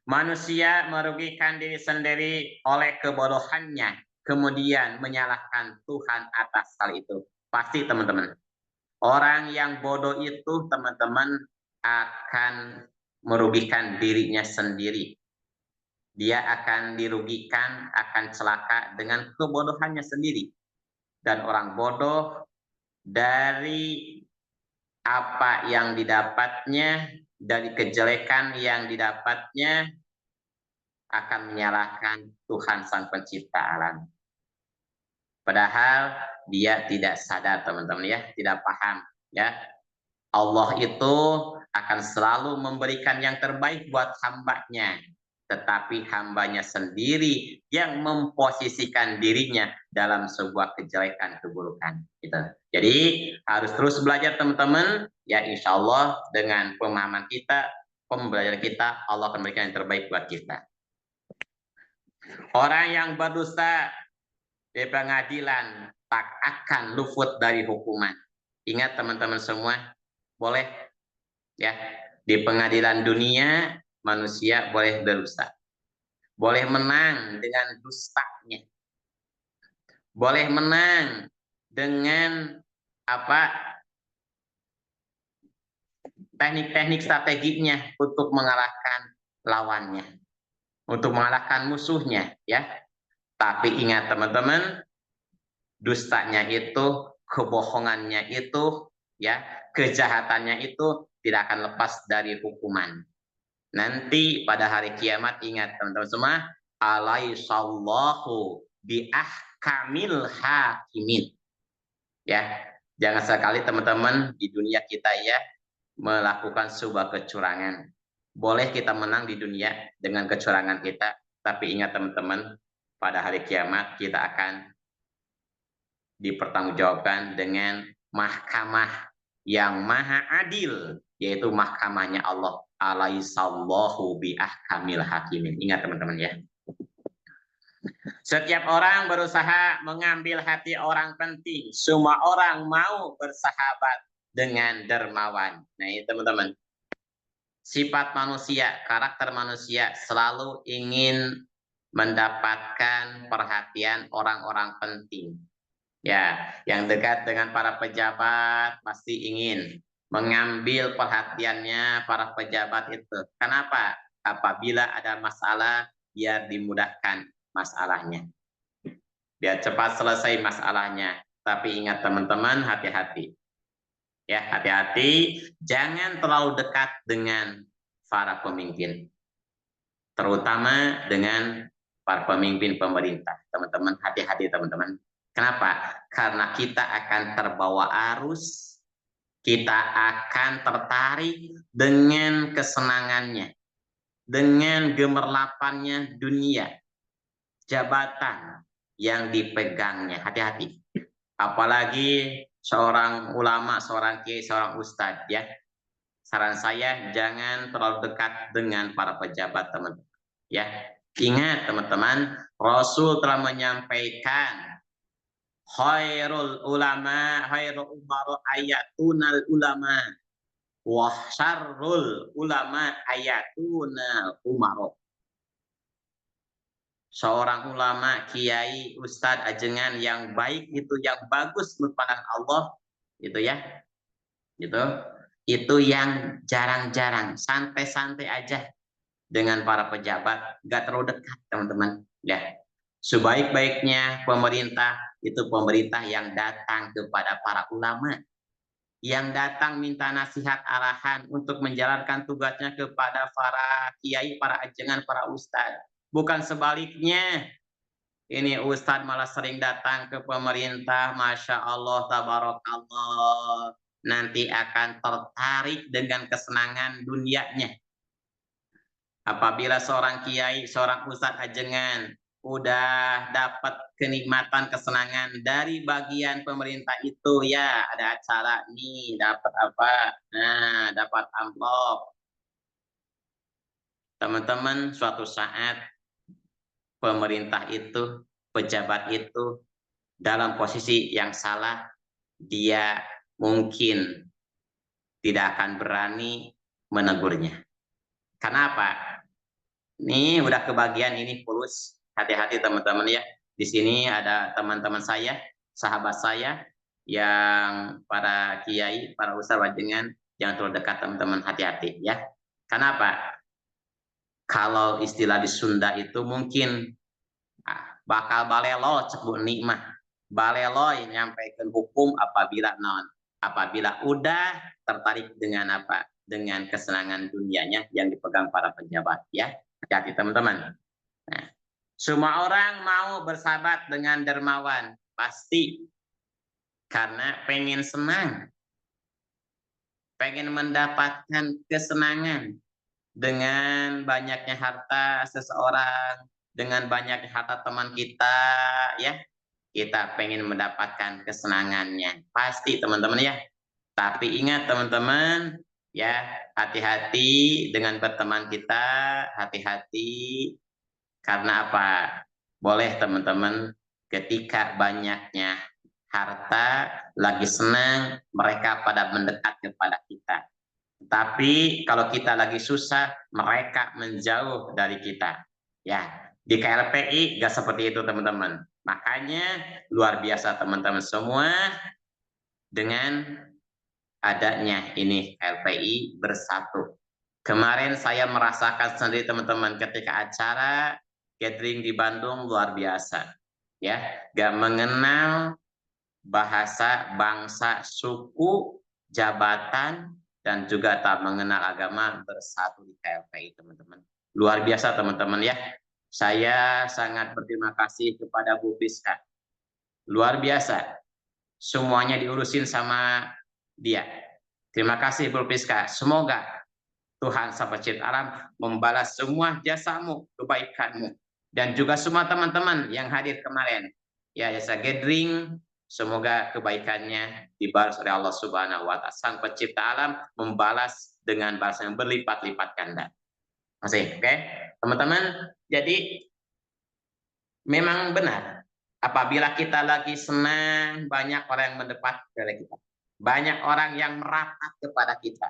Manusia merugikan diri sendiri oleh kebodohannya, kemudian menyalahkan Tuhan atas hal itu. Pasti teman-teman. Orang yang bodoh itu teman-teman akan merugikan dirinya sendiri. Dia akan dirugikan, akan celaka dengan kebodohannya sendiri. Dan orang bodoh dari apa yang didapatnya, dari kejelekan yang didapatnya, akan menyalahkan Tuhan Sang Pencipta alam. Padahal dia tidak sadar teman-teman ya, tidak paham ya. Allah itu akan selalu memberikan yang terbaik buat hambanya, tetapi hambanya sendiri yang memposisikan dirinya dalam sebuah kejelekan, keburukan. Gitu. Jadi harus terus belajar teman-teman, ya insya Allah dengan pemahaman kita, pembelajaran kita, Allah akan memberikan yang terbaik buat kita. Orang yang berdusta di pengadilan tak akan luput dari hukuman. Ingat teman-teman semua, boleh ya di pengadilan dunia manusia boleh berdusta, boleh menang dengan dustanya, boleh menang dengan apa teknik-teknik strateginya untuk mengalahkan lawannya, untuk mengalahkan musuhnya, ya. Tapi ingat teman-teman, dustanya itu, kebohongannya itu, ya, kejahatannya itu tidak akan lepas dari hukuman. Nanti pada hari kiamat ingat teman-teman semua, alaihissallahu biahkamil hakimin. Ya, jangan sekali teman-teman di dunia kita ya melakukan sebuah kecurangan. Boleh kita menang di dunia dengan kecurangan kita, tapi ingat teman-teman, pada hari kiamat kita akan dipertanggungjawabkan dengan mahkamah yang maha adil, yaitu mahkamahnya Allah. Alaihissallahu biahkamil hakimin. Ingat teman-teman ya. Setiap orang berusaha mengambil hati orang penting. Semua orang mau bersahabat dengan dermawan. Nah ini teman-teman. Sifat manusia, karakter manusia selalu ingin mendapatkan perhatian orang-orang penting. Ya, yang dekat dengan para pejabat pasti ingin mengambil perhatiannya para pejabat itu. Kenapa? Apabila ada masalah, biar dimudahkan masalahnya. Biar cepat selesai masalahnya. Tapi ingat teman-teman, hati-hati. Ya, hati-hati. Jangan terlalu dekat dengan para pemimpin. Terutama dengan para pemimpin pemerintah. Teman-teman, hati-hati teman-teman. Kenapa? Karena kita akan terbawa arus. Kita akan tertarik dengan kesenangannya. Dengan gemerlapannya dunia. Jabatan yang dipegangnya. Hati-hati. Apalagi seorang ulama, seorang kiai, seorang ustadz ya. Saran saya jangan terlalu dekat dengan para pejabat teman-teman. Ya, ingat teman-teman, Rasul telah menyampaikan khairul ulama, khairul umaro ayatunal ulama, wa syarrul ulama ayatunal umaro. Seorang ulama, kiai, ustadz, ajengan yang baik itu, yang bagus menurut pandangan Allah, itu ya, itu yang jarang-jarang, santai-santai aja dengan para pejabat, gak terlalu dekat teman-teman. Ya, sebaik-baiknya pemerintah itu pemerintah yang datang kepada para ulama, yang datang minta nasihat arahan untuk menjalankan tugasnya kepada para kiai, para ajengan, para ustadz. Bukan sebaliknya. Ini ustadz malah sering datang ke pemerintah, Masya Allah, tabarakallah. Nanti akan tertarik dengan kesenangan dunianya. Apabila seorang kiai, seorang ustadz ajengan udah dapat kenikmatan, kesenangan dari bagian pemerintah itu, ya ada acara nih, dapat apa? Nah, dapat amplop. Teman-teman, suatu saat pemerintah itu, pejabat itu dalam posisi yang salah, dia mungkin tidak akan berani menegurnya. Kenapa? Ini udah kebagian ini fulus. Hati-hati teman-teman ya. Di sini ada teman-teman saya, sahabat saya yang para kiai, para ustadz wajengan, jangan terlalu dekat teman-teman, hati-hati ya. Kenapa? Kalau istilah di Sunda itu mungkin bakal balelo cebuk nikmah. Balelo yang nyampaikan hukum apabila udah tertarik dengan apa? Dengan kesenangan dunianya yang dipegang para pejabat ya. Hati-hati teman-teman. Nah, semua orang mau bersahabat dengan dermawan pasti karena pengen senang, pengen mendapatkan kesenangan dengan banyaknya harta seseorang, dengan banyaknya harta teman kita, ya, kita pengen mendapatkan kesenangannya. Pasti teman-teman ya. Tapi ingat teman-teman, ya, hati-hati dengan berteman kita, hati-hati. Karena apa? Boleh teman-teman ketika banyaknya harta, lagi senang, mereka pada mendekat kepada kita. Tapi kalau kita lagi susah, mereka menjauh dari kita. Ya, di KLPI gak seperti itu teman-teman. Makanya luar biasa teman-teman semua dengan adanya ini LPI bersatu. Kemarin saya merasakan sendiri teman-teman ketika acara gathering di Bandung luar biasa. Ya, gak mengenal bahasa, bangsa, suku, jabatan, dan juga tak mengenal agama bersatu di KLPI teman-teman. Luar biasa teman-teman ya. Saya sangat berterima kasih kepada Bu Piska. Luar biasa. Semuanya diurusin sama dia. Terima kasih Bu Piska. Semoga Tuhan Sang Pencipta Alam membalas semua jasamu, kebaikanmu. Dan juga semua teman-teman yang hadir kemarin. Ya, jasa gathering, semoga kebaikannya dibalas oleh Allah Subhanahu wa Ta'ala. Sang Pencipta Alam membalas dengan balasan yang berlipat-lipat ganda. Masih, oke? Teman-teman, jadi memang benar apabila kita lagi senang, banyak orang yang mendekat kepada kita. Banyak orang yang merapat kepada kita.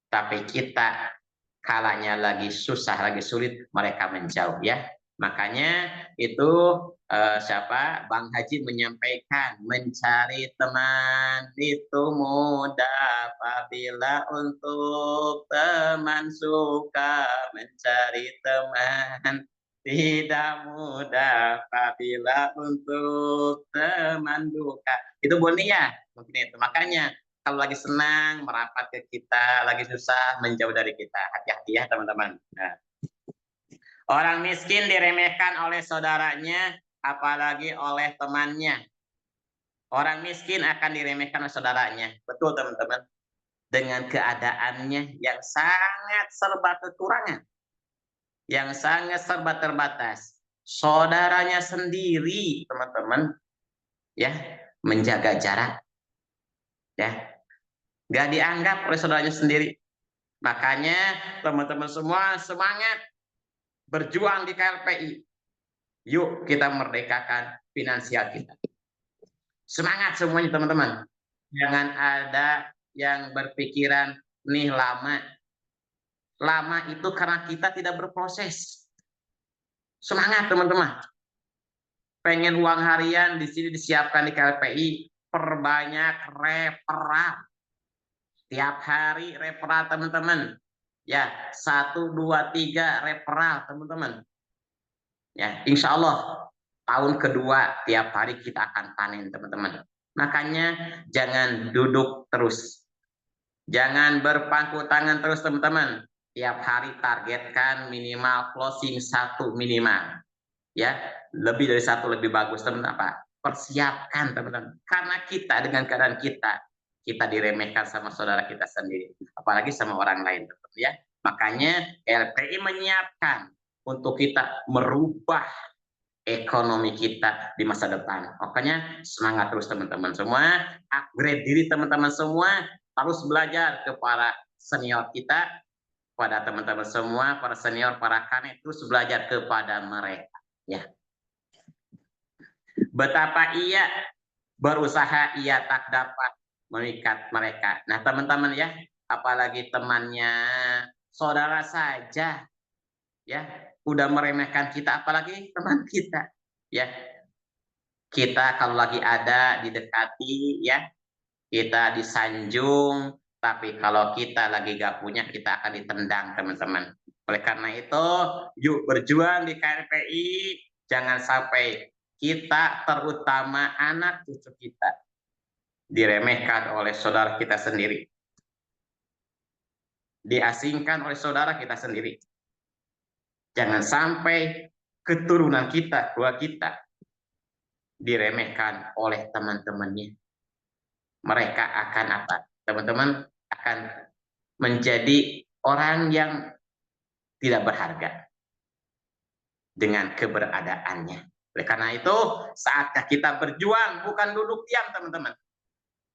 Tapi kita kalanya lagi susah, lagi sulit, mereka menjauh ya. Makanya itu Bang Haji menyampaikan mencari teman itu mudah apabila untuk teman suka, mencari teman tidak mudah apabila untuk teman duka. Itu Bonia mungkin itu. Makanya kalau lagi senang merapat ke kita, lagi susah menjauh dari kita. Hati-hati ya teman-teman. Nah. Orang miskin diremehkan oleh saudaranya, apalagi oleh temannya. Orang miskin akan diremehkan oleh saudaranya. Betul teman-teman. Dengan keadaannya yang sangat serba kekurangan. Yang sangat serba terbatas. Saudaranya sendiri, teman-teman, ya, menjaga jarak. Ya. Gak dianggap oleh saudaranya sendiri. Makanya teman-teman semua semangat berjuang di KLPI. Yuk kita merdekakan finansial kita. Semangat semuanya teman-teman. Jangan ada yang berpikiran nih lama. Lama itu karena kita tidak berproses. Semangat teman-teman. Pengen uang harian di sini disiapkan di KLPI, perbanyak referral. Tiap hari referral teman-teman. Ya, 1, 2, 3 referral teman-teman. Ya, insya Allah tahun kedua tiap hari kita akan panen teman-teman. Makanya jangan duduk terus. Jangan berpangku tangan terus teman-teman. Tiap hari targetkan minimal closing 1 minimal. Ya, lebih dari 1 lebih bagus teman-teman. Apa? Persiapkan teman-teman. Karena kita dengan keadaan kita diremehkan sama saudara kita sendiri, apalagi sama orang lain, teman-teman ya. Makanya LPI menyiapkan untuk kita merubah ekonomi kita di masa depan. Makanya semangat terus teman-teman semua, upgrade diri teman-teman semua, harus belajar kepada senior kita, pada teman-teman semua, para senior, para kanet, terus belajar kepada mereka. Ya. Betapa ia berusaha, ia tak dapat mengikat mereka. Nah teman-teman ya, apalagi temannya saudara saja ya udah meremehkan kita, apalagi teman kita ya. Kita kalau lagi ada didekati ya, kita disanjung, tapi kalau kita lagi gak punya, kita akan ditendang teman-teman. Oleh karena itu yuk berjuang di KLPI, jangan sampai kita, terutama anak cucu kita, diremehkan oleh saudara kita sendiri, diasingkan oleh saudara kita sendiri. Jangan sampai keturunan kita, keluarga kita, diremehkan oleh teman-temannya. Mereka akan apa? Teman-teman akan menjadi orang yang tidak berharga dengan keberadaannya. Oleh karena itu, saatnya kita berjuang, bukan duduk diam teman-teman.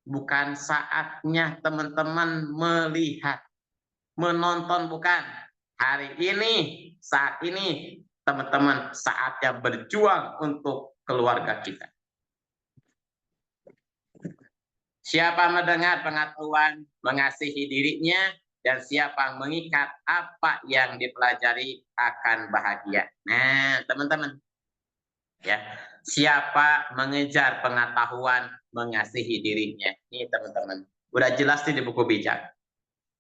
Bukan saatnya teman-teman melihat, menonton, bukan. Hari ini, saat ini, teman-teman saatnya berjuang untuk keluarga kita. Siapa mendengar pengetahuan, mengasihi dirinya, dan siapa mengikat apa yang dipelajari akan bahagia. Nah, teman-teman, ya, siapa mengejar pengetahuan, mengasihi dirinya. Ini teman-teman, Udah jelas nih di buku bijak.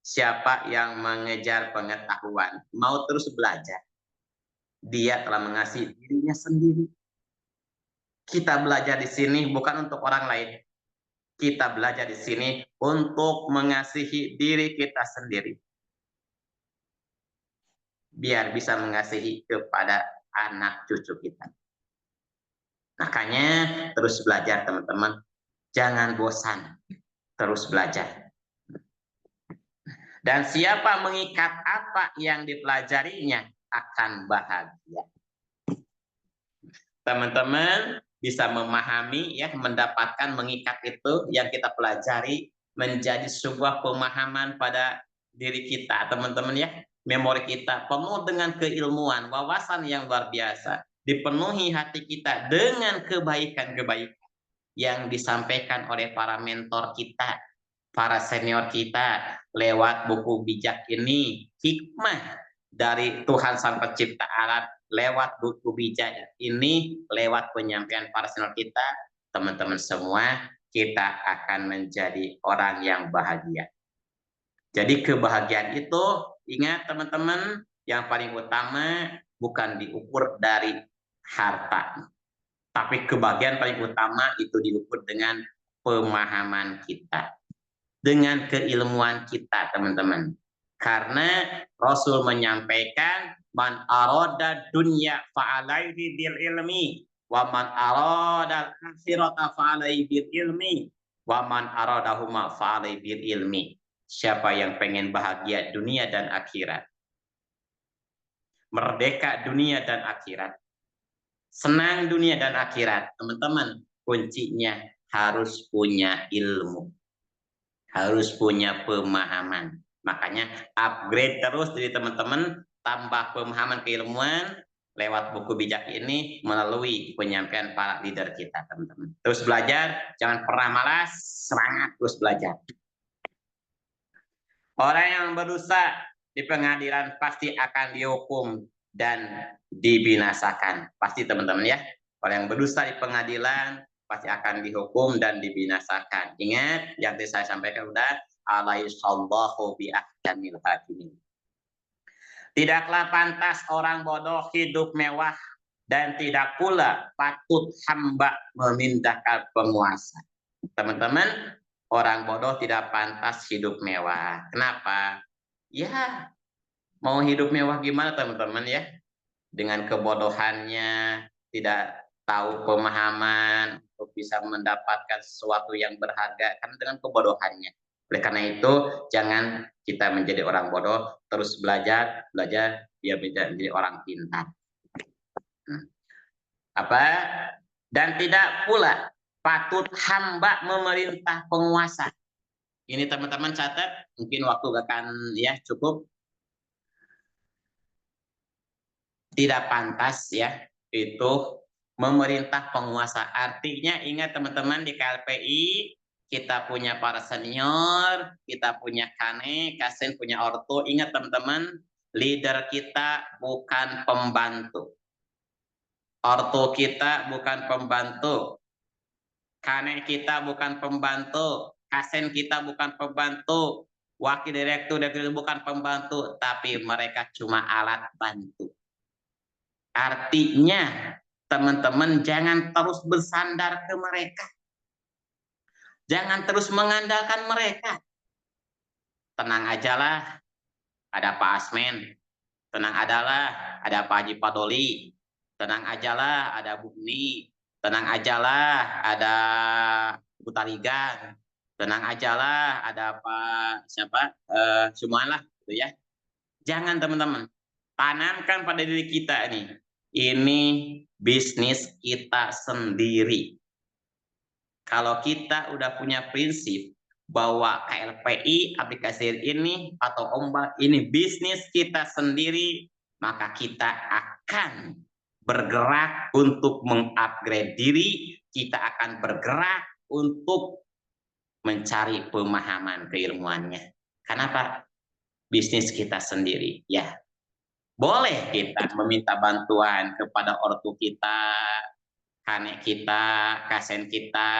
Siapa yang mengejar pengetahuan, mau terus belajar, dia telah mengasihi dirinya sendiri. Kita belajar di sini bukan untuk orang lain. Kita belajar di sini untuk mengasihi diri kita sendiri. Biar bisa mengasihi kepada anak cucu kita. Makanya terus belajar teman-teman. Jangan bosan. Terus belajar. Dan siapa mengikat apa yang dipelajarinya akan bahagia. Teman-teman bisa memahami ya, mendapatkan mengikat itu yang kita pelajari menjadi sebuah pemahaman pada diri kita, teman-teman ya. Memori kita penuh dengan keilmuan, wawasan yang luar biasa. Dipenuhi hati kita dengan kebaikan-kebaikan yang disampaikan oleh para mentor kita, para senior kita lewat buku bijak ini. Hikmah dari Tuhan Sang Pencipta alam lewat buku bijak ini, lewat penyampaian para senior kita, teman-teman semua, kita akan menjadi orang yang bahagia. Jadi kebahagiaan itu, ingat teman-teman, yang paling utama bukan diukur dari harta, tapi kebahagiaan paling utama itu diukur dengan pemahaman kita, dengan keilmuan kita, teman-teman. Karena Rasul menyampaikan, man arada dunya fa'alaihi bil ilmi, wa man arada akhirata fa'alaihi bil ilmi, wa man aradahuma fa'alaihi bil ilmi. Siapa yang pengen bahagia dunia dan akhirat, merdeka dunia dan akhirat, senang dunia dan akhirat, teman-teman, kuncinya harus punya ilmu, harus punya pemahaman. Makanya upgrade terus dari teman-teman, tambah pemahaman keilmuan lewat buku bijak ini melalui penyampaian para leader kita, teman-teman. Terus belajar, jangan pernah malas, semangat terus belajar. Orang yang berdosa di pengadilan pasti akan dihukum dan dibinasakan. Pasti teman-teman ya. Orang yang berdosa di pengadilan pasti akan dihukum dan dibinasakan. Ingat yang tadi saya sampaikan udah, alaihissallahu bi ahkamil hakimin. Tidaklah pantas orang bodoh hidup mewah dan tidak pula patut hamba memindahkan penguasa. Teman-teman, orang bodoh tidak pantas hidup mewah. Kenapa? Ya, mau hidup mewah gimana teman-teman ya? Dengan kebodohannya, tidak tahu pemahaman untuk bisa mendapatkan sesuatu yang berharga karena dengan kebodohannya. Oleh karena itu, jangan kita menjadi orang bodoh, terus belajar biar menjadi orang pintar. Dan tidak pula patut hamba memerintah penguasa. Ini teman-teman catat, mungkin waktu akan ya cukup. Tidak pantas ya itu memerintah penguasa. Artinya ingat teman-teman, di KLPI kita punya para senior, kita punya kane, kasen, punya ortu. Ingat teman-teman, leader kita bukan pembantu. Ortu kita bukan pembantu. Kane kita bukan pembantu. Kasen kita bukan pembantu. Wakil direktur bukan pembantu. Tapi mereka cuma alat bantu. Artinya, teman-teman jangan terus bersandar ke mereka. Jangan terus mengandalkan mereka. Tenang ajalah, ada Pak Asmen. Tenang adalah, ada Pak Haji Padoli. Tenang ajalah, ada Bu Buni. Tenang ajalah, ada Bu Taligan. Tenang ajalah, ada Pak siapa? Semualah, gitu ya. Jangan teman-teman, tanamkan pada diri kita nih. Ini bisnis kita sendiri. Kalau kita udah punya prinsip bahwa KLPI, aplikasi ini atau ombak ini bisnis kita sendiri, maka kita akan bergerak untuk mengupgrade diri, kita akan bergerak untuk mencari pemahaman keilmuannya. Kenapa? Bisnis kita sendiri, ya. Boleh kita meminta bantuan kepada ortu kita, kane kita, kasen kita,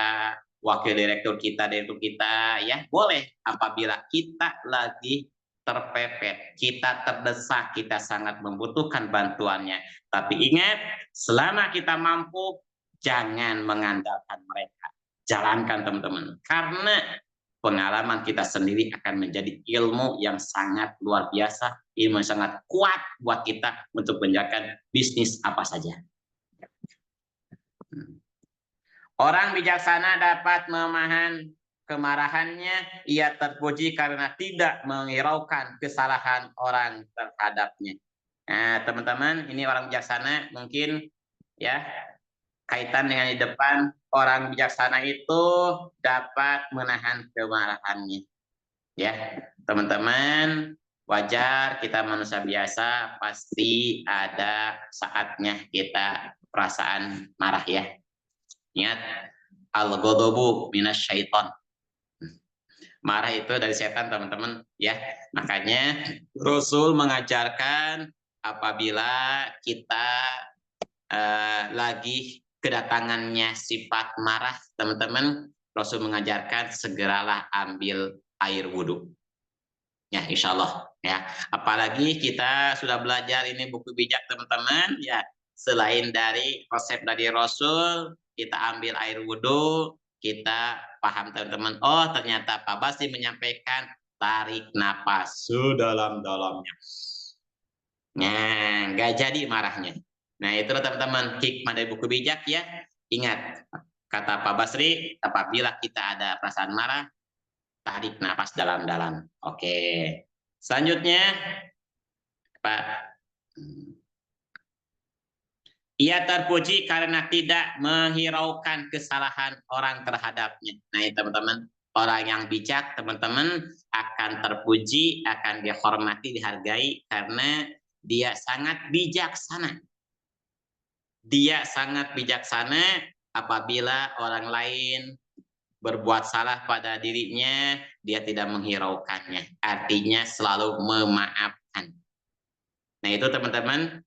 wakil direktur kita, ya boleh apabila kita lagi terpepet, kita terdesak, kita sangat membutuhkan bantuannya. Tapi ingat, selama kita mampu, jangan mengandalkan mereka. Jalankan teman-teman, karena pengalaman kita sendiri akan menjadi ilmu yang sangat luar biasa, ilmu yang sangat kuat buat kita untuk menjalankan bisnis apa saja. Orang bijaksana dapat memahan kemarahannya, ia terpuji karena tidak menghiraukan kesalahan orang terhadapnya. Nah, teman-teman, ini orang bijaksana mungkin ya kaitan dengan di depan, orang bijaksana itu dapat menahan kemarahannya. Ya, teman-teman, wajar kita manusia biasa, pasti ada saatnya kita perasaan marah ya. Ingat, al-ghadabu minasyaiton. Marah itu dari setan, teman-teman ya. Makanya Rasul mengajarkan apabila kita lagi kedatangannya sifat marah, teman-teman, Rasul mengajarkan segeralah ambil air wudhu. Ya, insya Allah ya. Apalagi kita sudah belajar ini buku bijak, teman-teman ya. Selain dari resep dari Rasul, kita ambil air wudhu, kita paham teman-teman. Oh, ternyata Pak Basri menyampaikan tarik napas sedalam-dalamnya. Nah, nggak jadi marahnya. Nah, itulah teman-teman hikmah dari buku bijak ya. Ingat, kata Pak Basri, apabila kita ada perasaan marah, tarik napas dalam-dalam. Oke. Selanjutnya, Pak. Ia terpuji karena tidak menghiraukan kesalahan orang terhadapnya. Nah, teman-teman, orang yang bijak, teman-teman, akan terpuji, akan dihormati, dihargai karena dia sangat bijaksana. Dia sangat bijaksana apabila orang lain berbuat salah pada dirinya, dia tidak menghiraukannya. Artinya selalu memaafkan. Nah, itu teman-teman,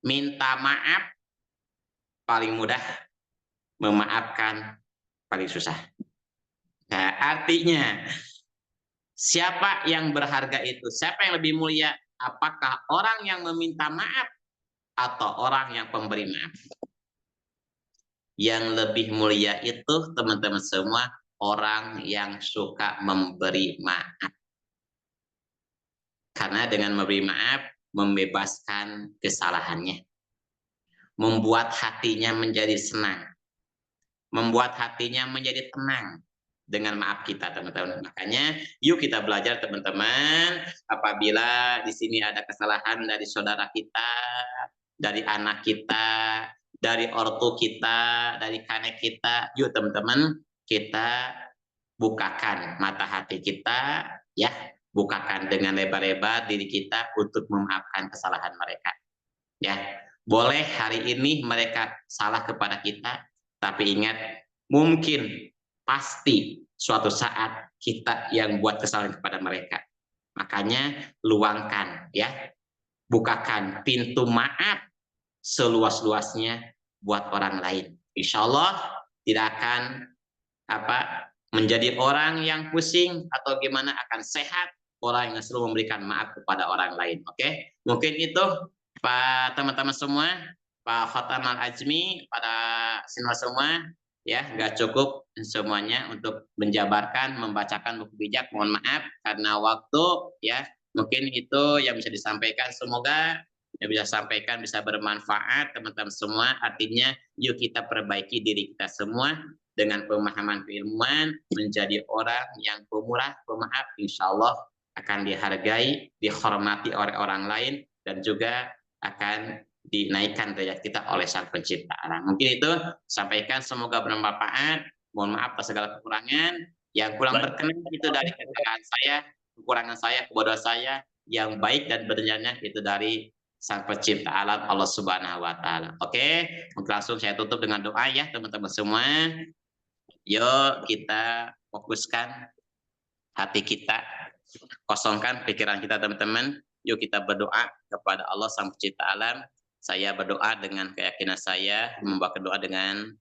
minta maaf paling mudah, memaafkan paling susah. Nah, artinya siapa yang berharga itu? Siapa yang lebih mulia? Apakah orang yang meminta maaf atau orang yang pemberi maaf? Yang lebih mulia itu, teman-teman semua, orang yang suka memberi maaf. Karena dengan memberi maaf, membebaskan kesalahannya. Membuat hatinya menjadi senang. Membuat hatinya menjadi tenang dengan maaf kita, teman-teman. Makanya yuk kita belajar, teman-teman, apabila di sini ada kesalahan dari saudara kita, dari anak kita, dari ortu kita, dari kakek kita, yuk teman-teman, kita bukakan mata hati kita ya, bukakan dengan lebar-lebar diri kita untuk memaafkan kesalahan mereka. Ya, boleh hari ini mereka salah kepada kita, tapi ingat, mungkin pasti suatu saat kita yang buat kesalahan kepada mereka. Makanya luangkan ya, bukakan pintu maaf seluas-luasnya buat orang lain. Insya Allah tidak akan menjadi orang yang pusing atau gimana, akan sehat orang yang selalu memberikan maaf kepada orang lain. Oke, mungkin itu Pak teman-teman semua, Pak Khatam Al-Ajmi, pada semua ya, nggak cukup semuanya untuk menjabarkan, membacakan buku bijak. Mohon maaf karena waktu ya, mungkin itu yang bisa disampaikan. Semoga yang bisa sampaikan bisa bermanfaat teman-teman semua. Artinya yuk kita perbaiki diri kita semua dengan pemahaman keilmuan, menjadi orang yang pemurah, pemaaf, insya Allah akan dihargai, dihormati oleh orang lain, dan juga akan dinaikkan derajat kita oleh Sang Pencipta alam. Mungkin itu sampaikan, semoga bermanfaat. Mohon maaf atas segala kekurangan. Yang kurang berkenan itu dari kesalahan saya, kekurangan saya, kebodohan saya. Yang baik dan benarnya itu dari Sang Pencipta alam, Allah Subhanahu wa Ta'ala. Oke, langsung saya tutup dengan doa ya teman-teman semua. Yuk kita fokuskan hati kita, kosongkan pikiran kita teman-teman. Yuk kita berdoa kepada Allah Sang Pencipta alam. Saya berdoa dengan keyakinan saya, membawa doa dengan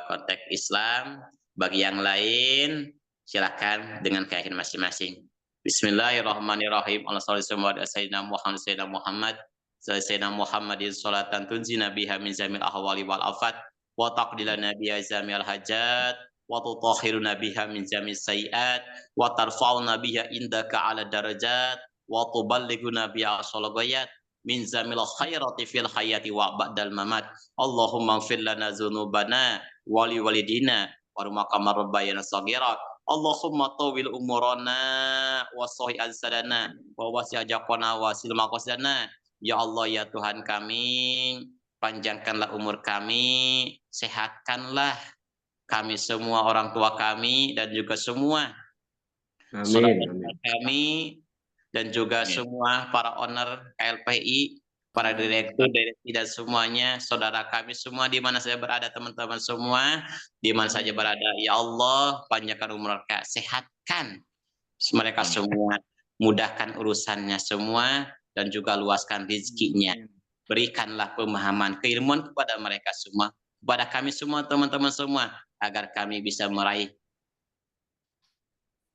konteks Islam. Bagi yang lain, silakan dengan keyakinan masing-masing. Bismillahirrahmanirrahim. Allahumma shalli ala sayyidina Muhammad sayyidina Muhammadin sholatan tunzina biha min zamil ahwali wal afat wa taqdilana biha zamil hajat wa tutahhiruna biha min zamil sayiat wa tarfa'una biha indaka ala darajat wa tuballighuna biha as-salawat min zamil khairati fil hayati wa ba'dal mamat. Allahumma ighfir lana dzunubana wa li walidina warhamna kama rabbayana shaghira. Allahumma tawil umurana wa sahih azsadana wa wasi' ajaqana wa sil maqasadana. Ya Allah ya Tuhan kami, panjangkanlah umur kami, sehatkanlah kami semua, orang tua kami dan juga semua saudara kami dan juga semua para owner KLPI, para direktur dan semuanya, saudara kami semua di mana saja berada, teman-teman semua di mana saja berada. Ya Allah, panjangkan umur mereka, sehatkan mereka semua, mudahkan urusannya semua dan juga luaskan rezekinya. Berikanlah pemahaman, keilmuan kepada mereka semua, kepada kami semua, teman-teman semua, agar kami bisa meraih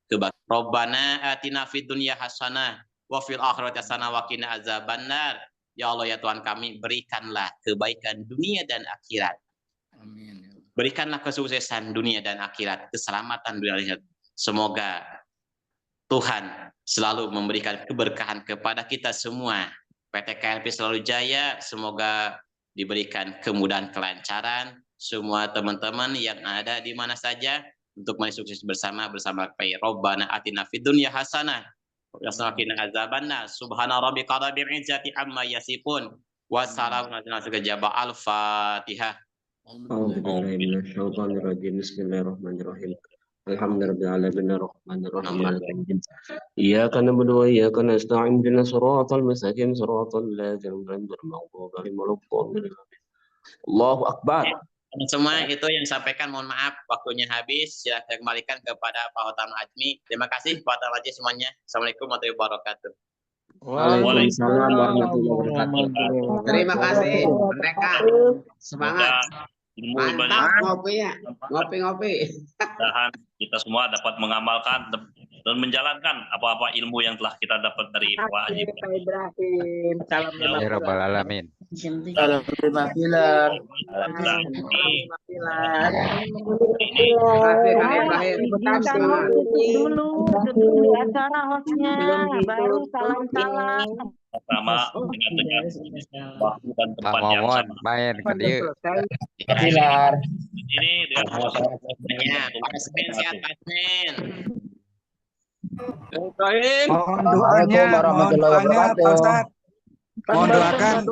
kebaikan. Rabbana atina fid dunya hasanah wa fil akhirati hasanah wa qina azabannar. Ya Allah ya Tuhan kami, berikanlah kebaikan dunia dan akhirat. Amin. Berikanlah kesuksesan dunia dan akhirat, keselamatan dunia dan akhirat. Semoga Tuhan selalu memberikan keberkahan kepada kita semua. PT KLP selalu jaya, semoga diberikan kemudahan kelancaran. Semua teman-teman yang ada di mana saja untuk meraih sukses bersama KLP. Rabbana atina fid dunya hasanah Yasakina azabanna subhana rabbika rabbil izzati amma yasifun wa salamun ala al-jabal al-fatihah. Bismillahirrahmanirrahim. Alhamdulillahirabbil alamin arrahmanirrahim. Iyyaka na'budu wa iyyaka nasta'in ihdinas siratal mustaqim siratal ladzina an'amta 'alaihim Allahu akbar. Semua itu yang disampaikan, mohon maaf waktunya habis. Silakan kembalikan kepada Pak Utama Ajmi. Terima kasih Pak Utama Ajmi semuanya. Assalamualaikum warahmatullahi wabarakatuh. Waalaikumsalam warahmatullahi wabarakatuh. Terima kasih mereka. Semangat. Mantap ngopinya. Ngopi-ngopi. Mudah-mudahan kita semua dapat mengamalkan dan menjalankan apa-apa ilmu yang telah kita dapat dari Pak Haji Ibrahim. Salam Ya Rabbal Alamin. Salam 5 pilar. Dulu di acara hostnya, baru salam-salam. Pertama dengan waktu dan tempat yang Mawon sama. main ke dia. Pilar. Ini dengan Pak Asmin, sehat Pak Asmin. Mohon doanya, mohon doanya, Pak Ustadz. Mohon doakan.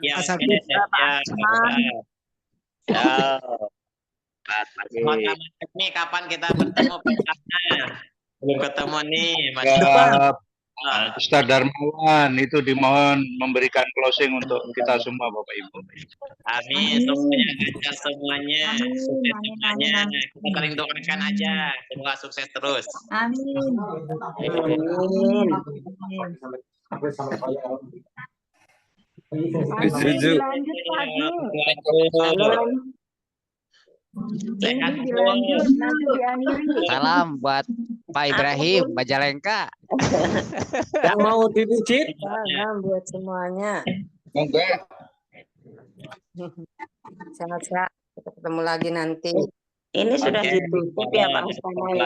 Ya, Asal ya. Ini kapan kita bertemu Pak? Belum ketemu nih, Mas. Ustaz Darmawan itu dimohon memberikan closing untuk kita semua Bapak Ibu. Amin, semuanya lancar semuanya, sukses semuanya. Kita saling doakan aja, semoga sukses terus. Amin. Setuju. Salam buat Pak Ibrahim Majalengka. Yang mau dipijit? Salam buat semuanya. Enggak. Sehat-sehat. Kita ketemu lagi nanti. Ini sudah ditutup ya Pak Ustaz ya.